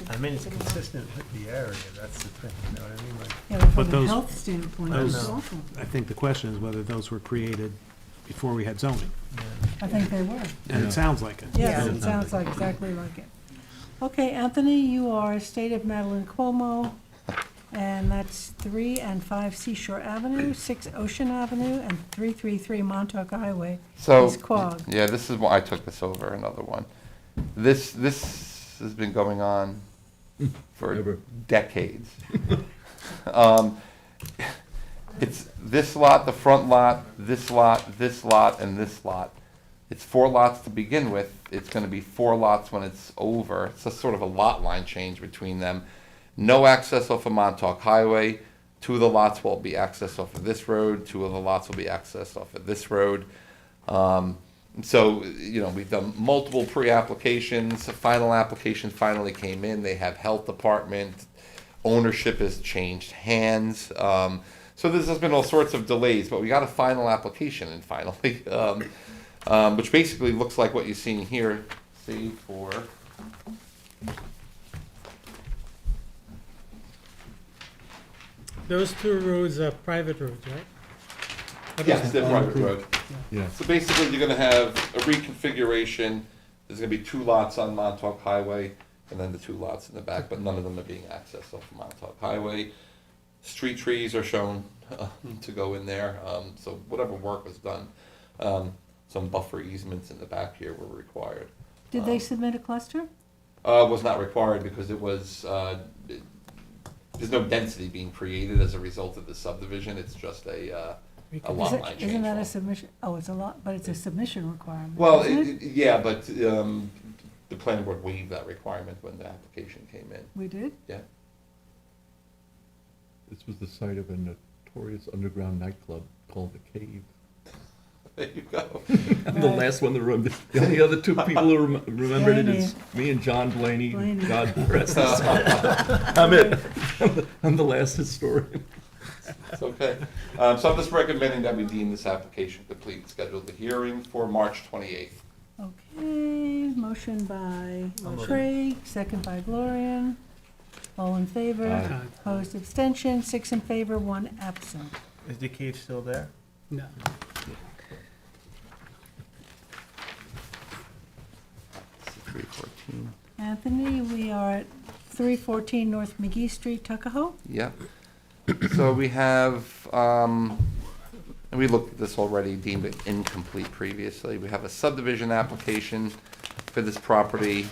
I mean, it's consistent with the area, that's the thing, you know what I mean? Like, Yeah, but But from a those- health standpoint, those- it's awful. I think the question is whether those were created before we had zoning, I think they were. and Yeah. it sounds like it. Yes, Yeah. it sounds like exactly like it. Okay, Anthony, you are State of Madeline Cuomo, and that's 3 and 5 Seashore Avenue, 6 Ocean Avenue, and 333 Montauk Highway, So, East Quogue. yeah, this is why I took this over, another one. This has been going on for Forever. decades. It's this lot, the front lot, this lot, and this lot. It's 4 lots to begin with. It's gonna be 4 lots when it's over. It's just sort of a lot line change between them. No access off of Montauk Highway. 2 of the lots will be accessed off of this road. 2 of the lots will be accessed off of this road. So, we've done multiple pre-applications. The final application finally came in. They have health department. Ownership has changed hands. So this has been all sorts of delays, but we got a final application in finally, which basically looks like what you're seeing here. See for. Those two roads are private roads, right? Yes, they're private road. Yeah. So basically, you're gonna have a reconfiguration. There's gonna be 2 lots on Montauk Highway, and then the 2 lots in the back, but none of them are being accessed off of Montauk Highway. Street trees are shown to go in there, so whatever work was done. Some buffer easements in the back here were required. Did they submit a cluster? Was not required because it was, there's no density being created as a result of the subdivision. It's just a lot line change. Isn't that a form. submission? Oh, it's a lot, but it's a submission requirement, Well, isn't it? yeah, but the planning board waived that requirement when the application came in. We did? Yeah. This was the site of a notorious underground nightclub called The Cave. There you go. I'm the last one to remember. The only other 2 people who remembered it is me and John Blaney. Blaney. God rest his soul. I'm it. I'm the last historian. It's okay. So I'm just recommending that we deem this application complete and schedule the hearing for March 28th. Okay, motion by Motion. Craig, second by Gloria. All in favor? Aye. Opposed, abstention, 6 in favor, 1 absent. Is the cave still there? No. 314. Anthony, we are at 314 North McGee Street, Tuckahoe. Yep. So we have, and we looked at this already, deemed it incomplete previously. We have a subdivision application for this property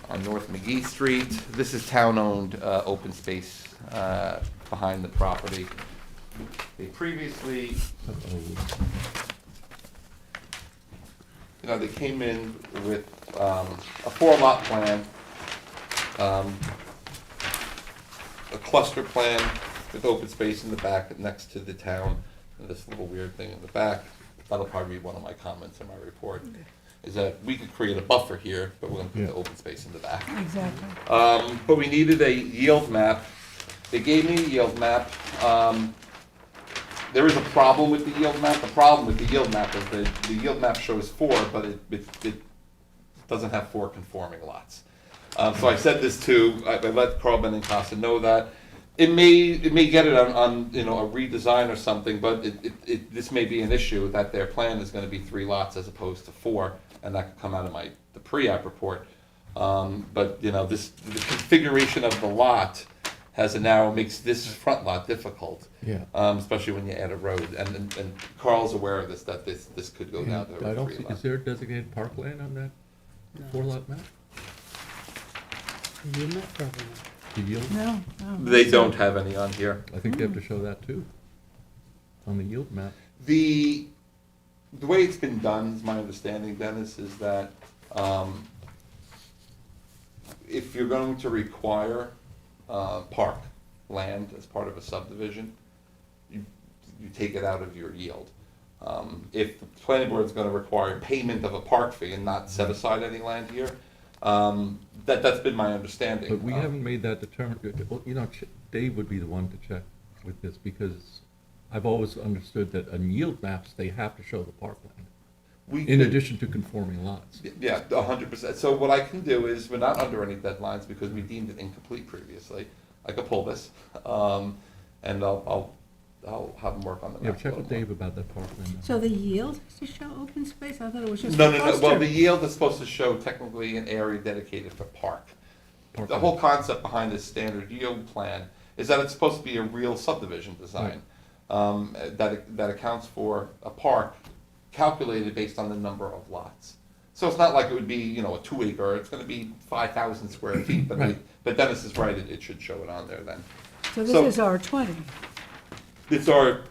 on North McGee Street. This is town-owned open space behind the property. They previously, they came in with a 4-lot plan, a cluster plan with open space in the back next to the town, and this little weird thing in the back. That'll probably be one of my comments in my report, is that we could create a buffer here, but we're gonna put the open space in the back. Exactly. But we needed a yield map. They gave me a yield map. There is a problem with the yield map. The problem with the yield map is that the yield map shows 4, but it doesn't have 4 conforming lots. So I said this I let Carl Benincasa know that. It may get it on a redesign or something, but this may be an issue that their plan is gonna be 3 lots as opposed to 4, and that could come out of the pre-app report. But, the configuration of the lot makes this front lot difficult. Yeah. Especially when you add a road, and Carl's aware of this, that this could go down to I a don't 3 see, lot. is there designated parkland on that 4-lot map? You're not probably not. The yield? No. They don't have any on here. I think they have to show that too, on the yield map. The way it's been done, is my understanding, Dennis, is that if you're going to require park land as part of a subdivision, you take it out of your yield. If the planning board's gonna require payment of a park fee and not set aside any land here, that's been my understanding. But we haven't made that determination. Well, Dave would be the one to check with this, because I've always understood that on yield maps, they have to show the parkland, in addition to conforming lots. Yeah, 100%. So what I can do is, we're not under any deadlines because we deemed it incomplete previously. I could pull this, and I'll have them work on the Yeah, map. check with Dave about that parkland. So the yield has to show open space? I thought it was just No, a no, no, cluster. well, the yield is supposed to show technically an area dedicated for park. The Parkland. whole concept behind this standard yield plan is that it's supposed to be a real subdivision design, that accounts for a park calculated based on the number of lots. So it's not like it would be, a 2-acre, it's gonna be 5,000 square feet, Right. but Dennis is right, it should show it on there then. So this so- is R20. It's our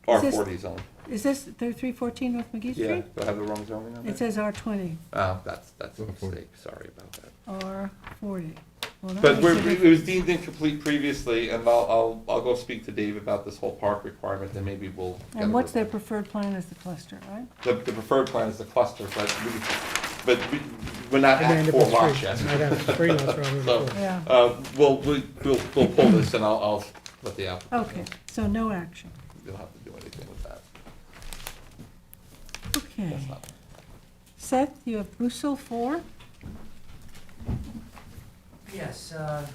Is this- R40 zone. Is this 314 North McGee Street? Yeah, do I have the wrong zoning on there? It says R20, Oh, that's a R40. mistake, sorry about that. R40. Well, that But makes a it difference. was deemed incomplete previously, and I'll go speak to Dave about this whole park requirement, and maybe we'll. get And a what's their little- preferred plan is the cluster, right? The preferred plan is the cluster, but we're not And then at the 4 lots street. yet. I'd have 3 lots rather than So, 4. Yeah. we'll pull this, and I'll let the applicant. Okay, so no action. You don't have to do anything with that. Okay. That's not. Seth, you have Bussel 4? Yes, I'm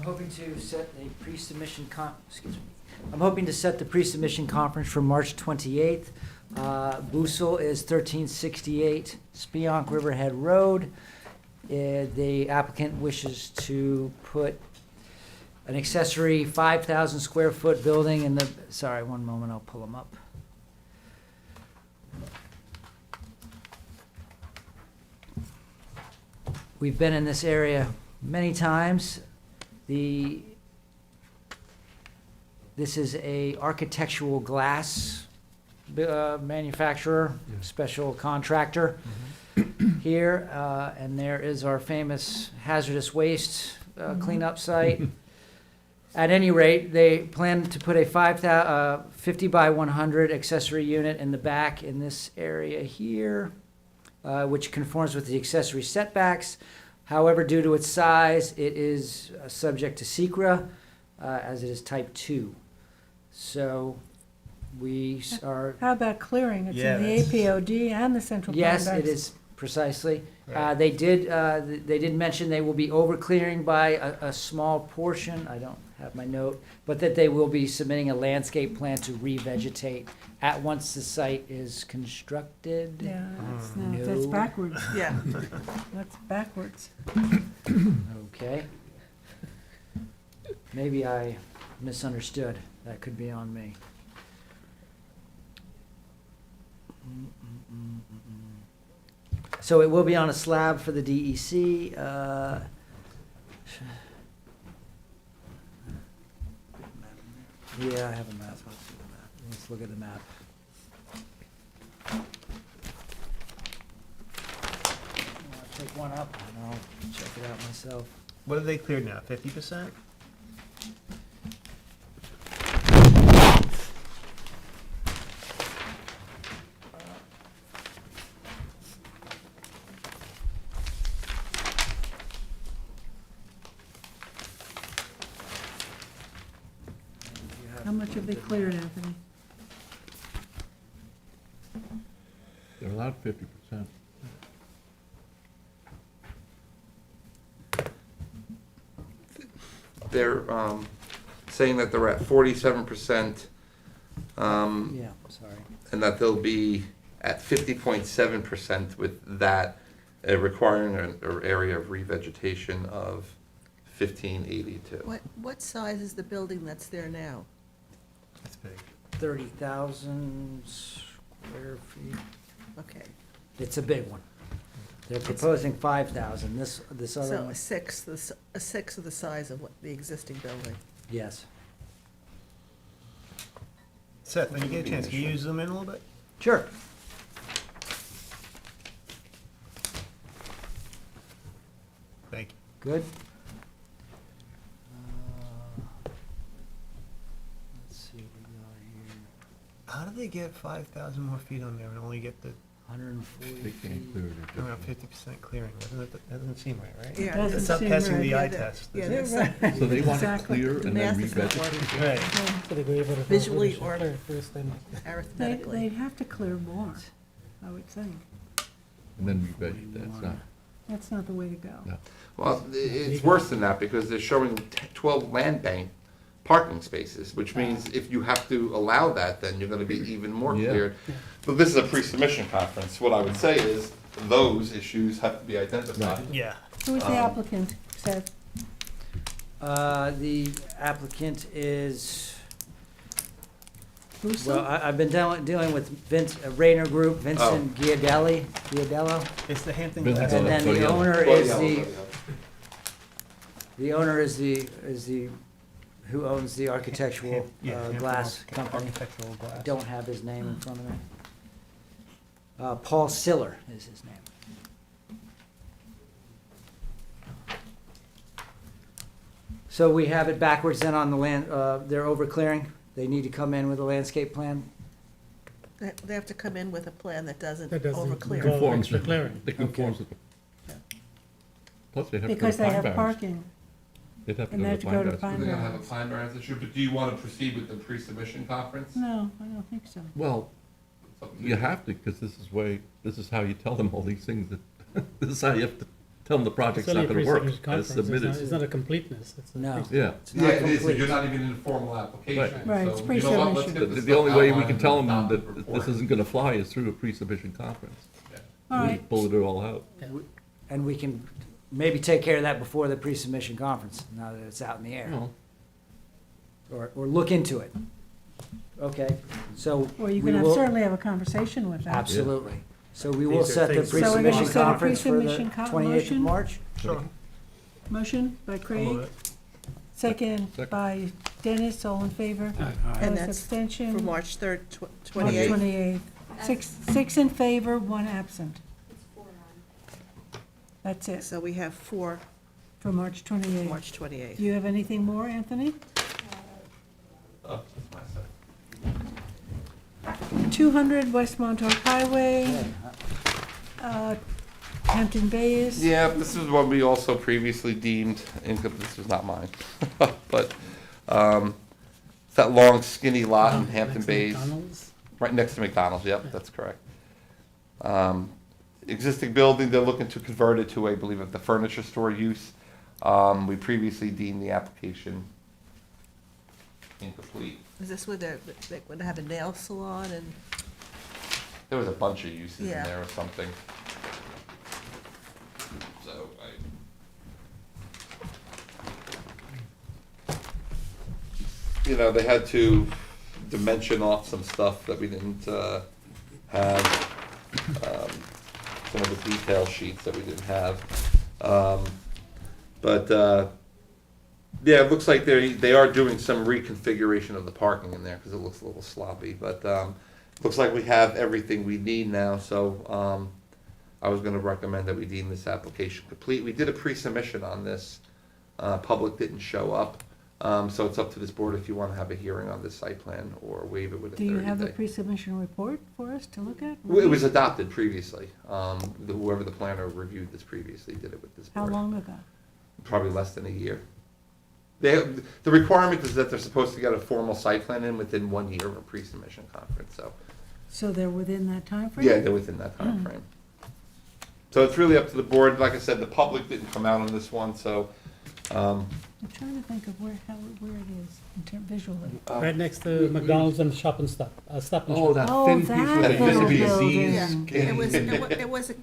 hoping to set a I'm hoping to set the pre-submission conference for March 28th. Bussel is 1368 Spionk Riverhead Road. The applicant wishes to put an accessory 5,000 square foot building in the, sorry, one moment, I'll pull them up. We've been in this area many times. This is a architectural glass manufacturer, special contractor here, and there is our famous hazardous waste cleanup site. At any rate, they plan to put a 50 by 100 accessory unit in the back in this area here, which conforms with the accessory setbacks. However, due to its size, it is subject to secra, as it is type 2. So we are, How about clearing? It's Yeah, in the that's- APOD and the central plan yes, regs. it is precisely. Right. They did mention they will be over clearing by a small portion, I don't have my note, but that they will be submitting a landscape plan to revegetate at once the site is constructed. Yeah, No. that's backwards. Yeah. That's backwards. Okay. Maybe I misunderstood. That could be on me. So it will be on a slab for the DEC. Yeah, I have a map. Let's look at the map. I'll take one up and I'll check it out myself. What have they cleared now, 50%? How much have they cleared, Anthony? They're allowed 50%. They're saying that they're at 47%, Yeah, sorry. and that they'll be at 50.7% with that, requiring an area of revegetation of 1582. What size is the building that's there now? That's big. 30,000 square feet. Okay, It's a big one. They're proposing 5,000. This other so one, a sixth of the size of what the existing building. yes. Seth, when you get a chance, can you zoom in a little bit? Sure. Thank you. Good. Let's see what we got here. How do they get 5,000 more feet on there and only get the 140 They feet. can't clear it. around 50% clearing? That doesn't seem right, right? Yeah, Doesn't It's not seem passing right. the Yeah, eye that- test. yeah, is it? that's not- So they want it Exactly. clear The and then math is not revegetate? working Right. So they go over the Visually foundation or- clear first, then arithmetically. They'd have to clear more, I would think. And then revegetate, that's not, That's not the way to go. no. Well, it's worse than that, because they're showing 12 land bank parking spaces, which means if you have to allow that, then you're gonna be even more Yeah. cleared. But this is a pre-submission conference, what I would say is, those issues have to be identified. Yeah. Who is the applicant, Seth? The applicant is, Russo? well, I've been dealing with Rayner Group, Vincent Giardello. It's the Hampton Vincent Glass. And then Oh, the yeah. owner Well, is yeah, the, yeah. the owner is the, who owns the architectural Yeah, Hampton glass company. Architectural glass. Don't have his name in front of me. Paul Siller is his name. So we have it backwards then on the land, they're over clearing. They need to come in with a landscape plan. They have to come in with a plan that doesn't that doesn't overclear. involve Conforms extra with- clearing. It conforms with the. Plus they have to go Because to they Pine have Barrens. parking. They'd have to and go they to have to go Pine to Barrens. Pine They're gonna have a Barrens. Pine Barrens issue, but do you wanna proceed with the pre-submission conference? No, I don't think so. Well, It's up to you. you have to, because this is how you tell them all these things, that, this is how you have to tell them the project's It's not only a gonna work pre-submission as conference. It's not- submitted. It's not a completeness. It's a No. pre- Yeah, It's Yeah, not it is, but complete. you're not even in a formal application. Right, it's So, you know what, let's pre-submission. get the this the only stuff way we outlined can in tell the them doc that report. this isn't gonna fly is through a pre-submission conference. All We right, bullet it all out. And we can maybe take care of that before the pre-submission conference, now that it's out in the air. Well, Or look into it. Okay, so. well, you we can will- certainly have a conversation with them. Absolutely. So we will These are set the things- So we're gonna pre-submission set a conference for the pre-submission 28th of motion? March. Sure. Motion by I'll move Craig, it. second Second. by Dennis, all in favor. Aye. And Opposed, that's abstention. For March 3rd, March 28th. 28th. Six in favor, one absent. That's it, So we have 4, for March 28th. March 28th. Do you have anything more, Anthony? Oh, that's my side. 200 West Montauk Highway, Okay. Hampton Bay is? Yeah, this is what we also previously deemed, this was not mine, but, it's that long skinny lot in Hampton Next to Bays. McDonald's. Right next to McDonald's, yep, that's correct. Existing building, they're looking to convert it to, I believe, the furniture store use. We previously deemed the application incomplete. Is this where they're going to have a nail salon and? There was a bunch of uses in Yeah. there or something. So they had to dimension off some stuff that we didn't have. Some of the detail sheets that we didn't have. Yeah, it looks like they are doing some reconfiguration of the parking in there because it looks a little sloppy. But looks like we have everything we need now. So I was going to recommend that we deem this application complete. We did a pre-submission on this. Public didn't show up. So it's up to this board if you want to have a hearing on this site plan or waive it with a 30-day. Do you have a pre-submission report for us to look at? It was adopted previously. Whoever the planner reviewed this previously did it with this How board. long ago? Probably less than a year. The requirement is that they're supposed to get a formal site plan in within 1 year of a pre-submission conference, so. So they're within that timeframe? Yeah, they're within that timeframe. So it's really up to the board. Like I said, the public didn't come out on this one, so. I'm trying to think of where it is visually. Right next to McDonald's and Shop and Stop, Stop and Oh, Shop. that Oh, thin piece that with the little disease. building. Yeah, it was a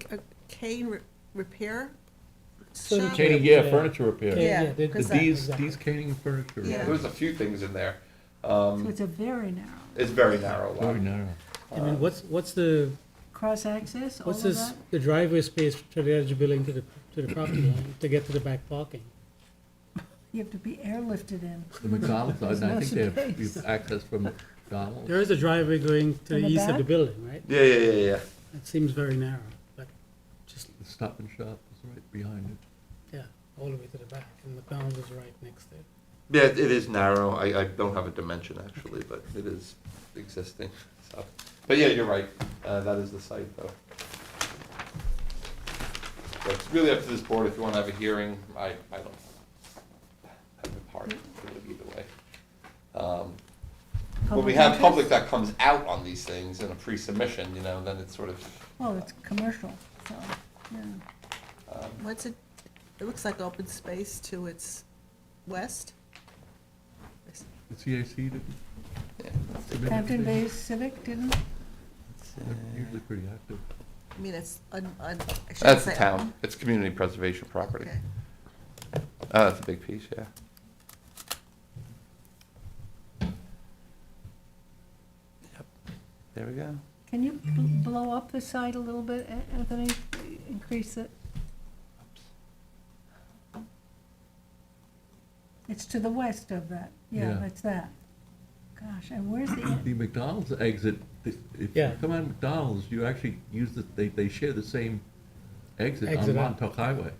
cane repair shop. Caning, yeah, furniture repair. Yeah, they- because These exactly. caning and furniture. Yeah. There was a few things in there. So it's a very narrow. It's very narrow. Very narrow. I mean, what's the, Cross-access, all what's of this, that? the driveway space to the edge of the building to the property line to get to the back parking? You have to be airlifted in. The McDonald's, There's I no think they have space. you have access from McDonald's. There is a driveway going to In the the east of the back? building, right? Yeah. It seems very narrow, but just, The Stop and Shop is right behind it. yeah, all the way to the back, and McDonald's is right next to it. Yeah, it is narrow. I don't have a dimension actually, but it is existing, so. But yeah, you're right. That is the site though. So it's really up to this board if you want to have a hearing. I don't have a part to it either way. When we have public that comes out on these things in a pre-submission, then it's sort of. Well, it's commercial, so, yeah. What's it, it looks like open space to its west. The CAC, Yeah. Hampton Bays Civic didn't? they're usually pretty active. I mean, it's I shouldn't That's the say town. owned. It's community preservation property. Okay. Oh, that's a big piece, yeah. Yep. There we go. Can you blow up the site a little bit, Anthony? Increase it? It's to the west of that. Yeah, Yeah. that's that. Gosh, and where's the, The McDonald's exit, if you Yeah. come out of McDonald's, you actually use they share the same exit on Exit out. Montauk Highway.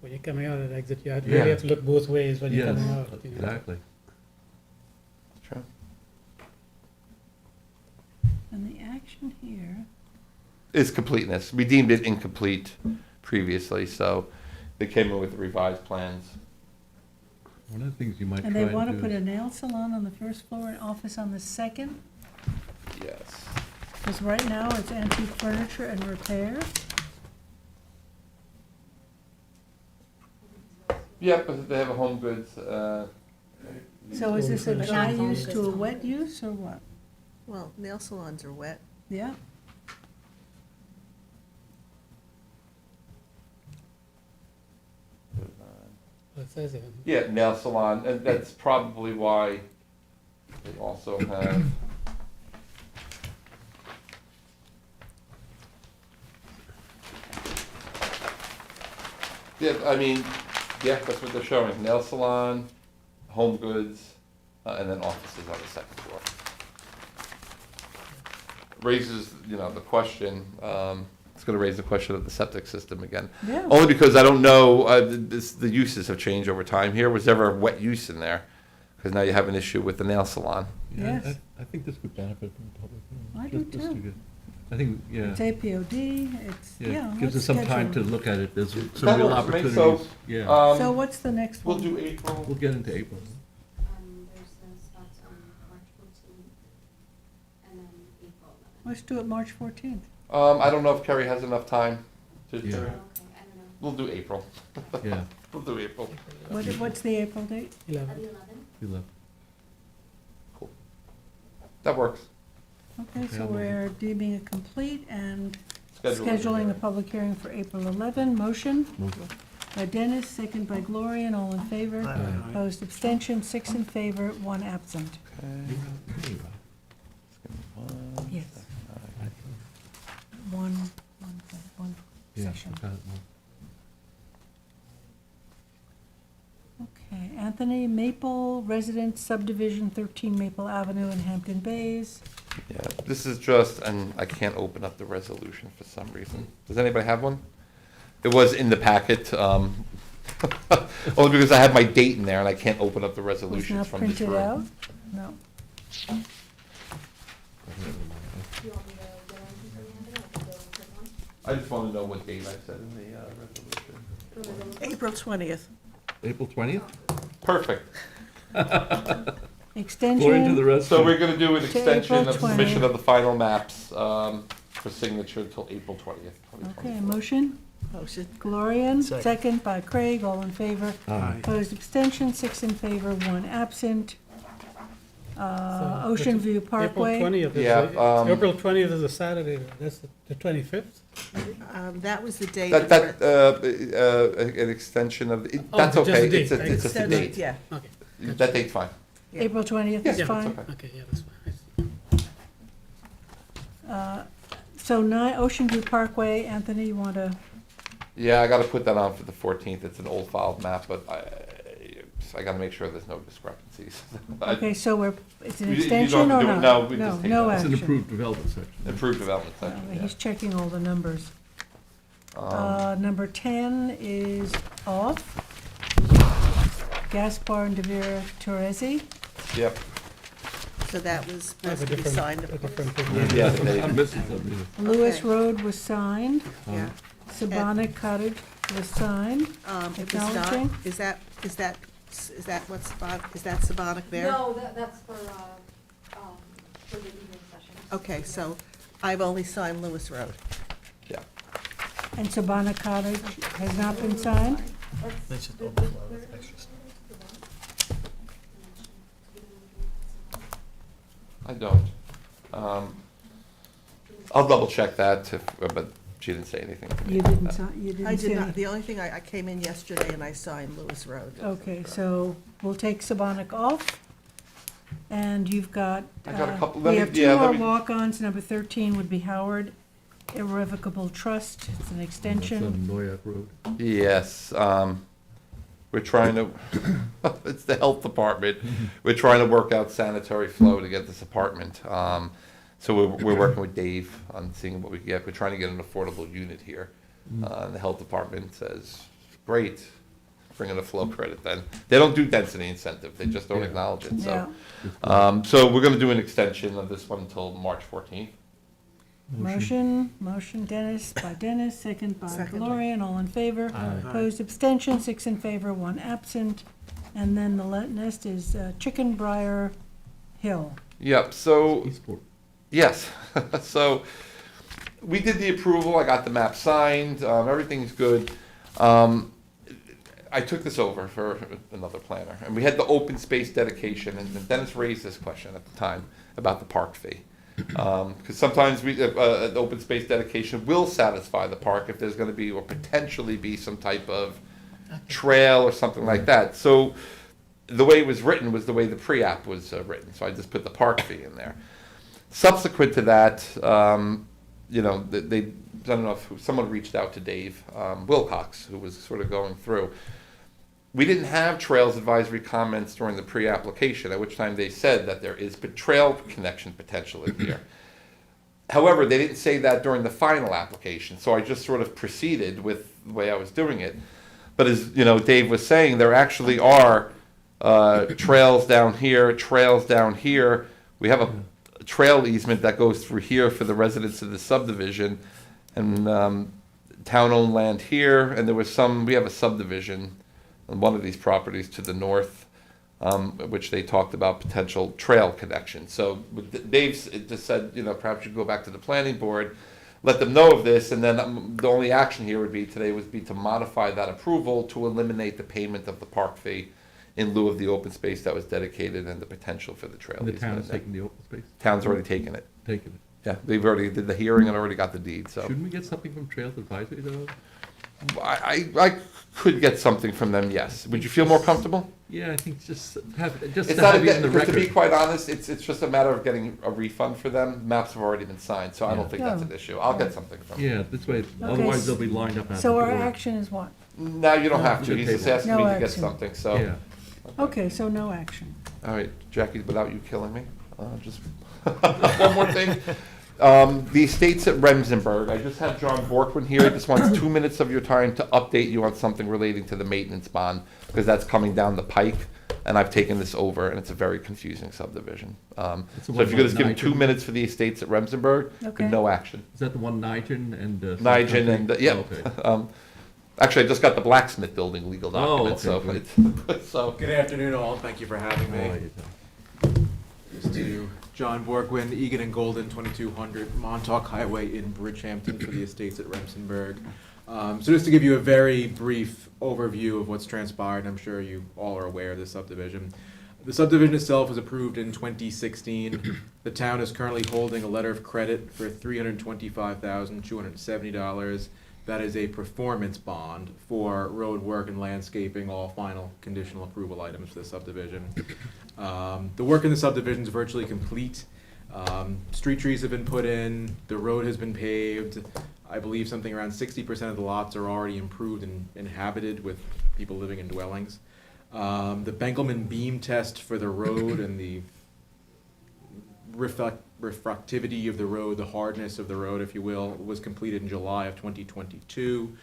When you're coming out of the exit, you Yeah. really have to look both ways when you're Yes, coming out. exactly. True. and the action here, It's completeness. We deemed it incomplete previously, so they came in with revised plans. One of the things you might and try they want to to do. put a nail salon on the first floor and office on the second? Yes. Because right now it's antique furniture and repair. Yep, but they have a home goods, So is this a But dry not use to a focused. wet use, or what? Well, nail salons are wet. Yeah, It says it. yeah, nail salon, and that's probably why they also have. Yeah, I mean, yeah, that's what they're showing, nail salon, home goods, and then offices on the second floor. Raises, the question, it's gonna raise the question of the septic system again. yeah. Only because I don't know, the uses have changed over time here. Was ever a wet use in there? Because now you have an issue with the nail salon. Yeah, Yes. I think this would benefit from public hearing. I do just to too. get I think, yeah, It's APOD, it's, yeah, yeah. gives us let's some time to schedule. look at it, there's some That real works for me, opportunities. so, Yeah, So what's the next We'll one? do April. we'll get into April. There's spots on March 14th and then April 11th. Let's do it March 14th. I don't know if Kerry has enough time to, Yeah. Okay, I don't know. we'll do April. Yeah, We'll do April. What's the April date? 11. The 11th? we love. That works. Okay, so Yeah. we're deeming it complete and Schedule it. scheduling a public hearing for April 11. Motion Move. by Dennis, second by Gloria, and all in favor. Aye. Opposed, abstention, 6 in favor, 1 absent. Yes. One Yeah, session. got it, Move. Okay, Anthony Maple Residence Subdivision, 13 Maple Avenue in Hampton Bays. Yeah, this is just, and I can't open up the resolution for some reason. Does anybody have one? It was in the packet, only because I have my date in there and I can't open up the Was resolutions not from this printed out? room. No. Do you want me to get anything from Anthony? I can go print one. I just want to know what date I said in the resolution. April 20th. April 20th? Perfect. According to the Extension, rest. So we're gonna do an To extension April of submission 20th. of the final maps, for signature until April 20th, okay, 2024. motion, Motion. Gloria, Second. second by Craig, all in favor. Aye. Opposed, abstention, 6 in favor, 1 absent. So, Ocean what's it- View Parkway. April 20th is, Yeah, April 20th is a Saturday, that's the 25th? That was the date. That, an extension of, Oh, that's just okay, the it's a, date. it's just a date. Yeah. Okay, That date's fine. April 20th is Yeah, fine. that's okay. okay, yeah, that's fine. So Ocean View Parkway, Anthony, you want to, Yeah, I gotta put that on for the 14th, it's an old filed map, but I gotta make sure there's no discrepancies. okay, so it's an You don't extension have or to do it. not? No, we just take No that. It's an action. approved development section. Improved development Oh, section, yeah. He's checking all the numbers. Number 10 is off. Gaspar and Devere Torresi. Yep, So that was I have supposed a to be different, signed. a different thing. yeah, the date. I'm missing something. Lewis Okay. Road was signed. Yeah. Sabonic Cottage was signed. It was not, Acknowledging. is that what's, is that Sabonic there? No, that's for the evening session. Okay, so I've only signed Lewis Road. Yeah. And Sabonic Cottage has not been signed. Let's just overflow with extra stuff. I don't. I'll double check that, but she didn't say anything to me. You didn't sign, you I didn't did say. not, the only thing, I came in yesterday and I signed Lewis Road. Okay, so we'll take Sabonic off. And you've got, I got a couple- let we me- have 2 yeah, let more me- walk-ons. Number 13 would be Howard Irrevocable Trust. It's an That's extension. on Noyak Road. Yes, we're trying to, it's the health department, we're trying to work out sanitary flow to get this apartment. So we're working with Dave on seeing what we can get, we're trying to get an affordable unit here. And the health department says, great, bring in a flow credit then. They don't do density incentive, they just don't Yeah. acknowledge it, Yeah. so. So we're gonna do an extension of this one until March 14th. Motion Dennis by Dennis, second by Second. Gloria, and all in favor. Aye. Opposed, abstention, 6 in favor, 1 absent. And then the next is Chicken Briar Hill. Yep, so. Eastport. Yes, so we did the approval, I got the map signed, everything's good. I took this over for another planner, and we had the open space dedication, and Dennis raised this question at the time about the park fee. Because sometimes an open space dedication will satisfy the park if there's gonna be, or potentially be some type of trail or something like that. So the way it was written was the way the pre-app was written, so I just put the park fee in there. Subsequent to that, they, I don't know if someone reached out to Dave Wilcox, who was sort of going through. We didn't have trails advisory comments during the pre-application, at which time they said that there is trail connection potential in here. However, they didn't say that during the final application, so I just sort of proceeded with the way I was doing it. But as Dave was saying, there actually are trails down here, trails down here. We have a trail easement that goes through here for the residents of the subdivision, and town-owned land here, and there was we have a subdivision on one of these properties to the north, which they talked about potential trail connection. So Dave just said, perhaps you go back to the planning board, let them know of this, and then the only action here would be to modify that approval to eliminate the payment of the park fee in lieu of the open space that was dedicated and the potential for the trail. And the easement. town's taking the open space? Town's already taken it. Taking it. Yeah, they've already did the hearing and already got the deed, so. Shouldn't we get something from Trails Advisory though? I could get something from them, yes. Would you feel more comfortable? Yeah, I think just It's to not, have it in the because to be record. quite honest, it's just a matter of getting a refund for them. Maps have already been signed, so I don't think that's an issue. I'll get something from them. Yeah, this way, otherwise they'll be lined up out the So our door. action is what? No, you don't have to. He's just asking No me to get action. something, so. Yeah. Okay, so no action. All right, Jackie, without you killing me, just one more thing. The estates at Remsenburg, I just have John Borkman here. He just wants 2 minutes of your time to update you on something relating to the maintenance bond, because that's coming down the pike, and I've taken this over, and it's a very confusing subdivision. So the one if you could just give him on 2 Nigel? minutes for the estates at Remsenburg, Okay. with no action. Is that the one Nigel and? Nigel and, yeah. Okay. Actually, I just got the blacksmith building legal document, so okay, it's, so. Good afternoon, all. Thank you for having me. Just to John Borkwin, Egan and Golden, 2200 Montauk Highway in Bridgehampton for the estates at Remsenburg. So just to give you a very brief overview of what's transpired, I'm sure you all are aware of this subdivision. The subdivision itself was approved in 2016. The town is currently holding a letter of credit for $325,270. That is a performance bond for road work and landscaping, all final conditional approval items for the subdivision. The work in the subdivision is virtually complete. Street trees have been put in, the road has been paved. I believe something around 60% of the lots are already improved and inhabited with people living in dwellings. The Benkelman beam test for the road and the refractivity of the road, the hardness of the road, if you will, was completed in July of 2022.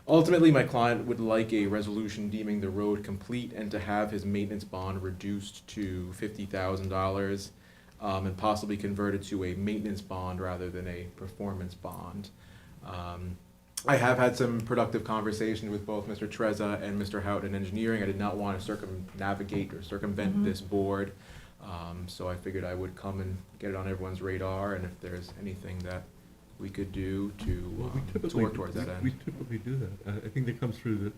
Ultimately, my client would like a resolution deeming the road complete and to have his maintenance bond reduced to $50,000 and possibly converted to a maintenance bond rather than a performance bond. I have had some productive conversation with both Mr. Trezza and Mr. Houghton in engineering. I did not want to circumnavigate or circumvent this board. So I figured I would come and get it on everyone's radar, and if there's anything that we could do Well, we to typically, work towards that we end. typically do that. I think that comes through the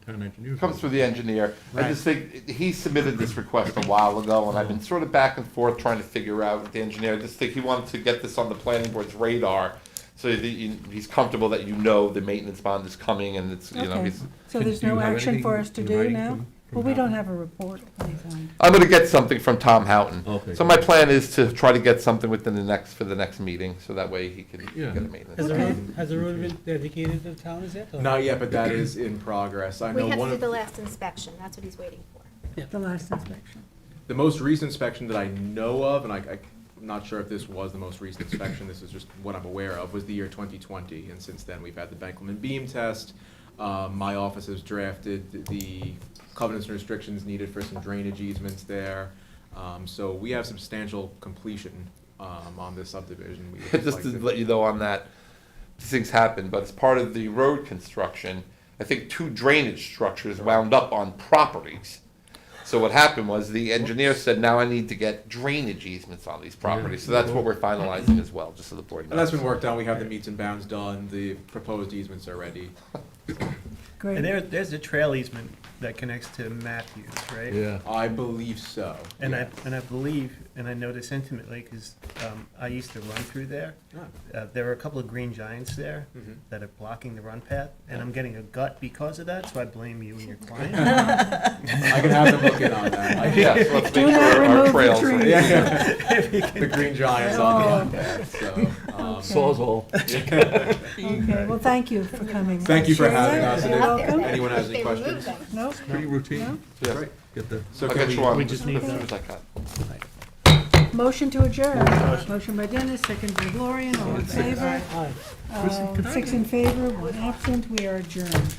town engineer. Comes through the engineer. I just think, he submitted this request a while ago, and I've been sort of back and forth trying to figure out with the engineer. I just think he wanted to get this on the planning board's radar, so that he's comfortable that the maintenance bond is coming, and it's, Okay, he's. so there's Do you no have action for anything us to in do writing now? from Well, we don't Houghton? have a report of any kind. I'm gonna get something from Tom Houghton. Okay. So my plan is to try to get something for the next meeting, so that way he can Yeah. get a maintenance. Has the Okay. road been dedicated to the town, is it? or- Not yet, but that is in progress. I We know have one to do of the last inspection, that's what he's waiting for. The last inspection. the most recent inspection that I know of, and I'm not sure if this was the most recent inspection, this is just what I'm aware of, was the year 2020. And since then, we've had the Benkelman beam test. My office has drafted the covenants and restrictions needed for some drainage easements there. So we have substantial completion on this subdivision. We would Just like to let you know on that, these things happen, but as part of the road construction, I think 2 drainage structures wound up on properties. So what happened was the engineer said, now I need to get drainage easements on these properties. So that's what we're finalizing as well, just so the board knows. And that's been worked on. We have the meets and bounds done. The proposed easements are ready. Great. And there's a trail easement that connects to Matthews, right? Yeah. I believe so. And yeah. I believe, and I know this intimately, because I used to run through there. There are a couple of green giants there Mhm. that are blocking the run path, and I'm getting a gut because of that, so I blame you and your client. I can have them look in on that. Yeah, so let's Do make not sure remove our the trails. trees. The green giants on the path, so. Sawzall. Okay, well, thank you for coming. Thank you for having us, and You're if welcome. anyone has any They removed questions. them. Nope. Pretty routine. Yeah. Great. Get the. So I'll can get you on We as just soon need as I can. Motion to adjourn. Motion by Dennis, second by Gloria, all in favor. Aye. 6 in favor, 1 absent, we are adjourned.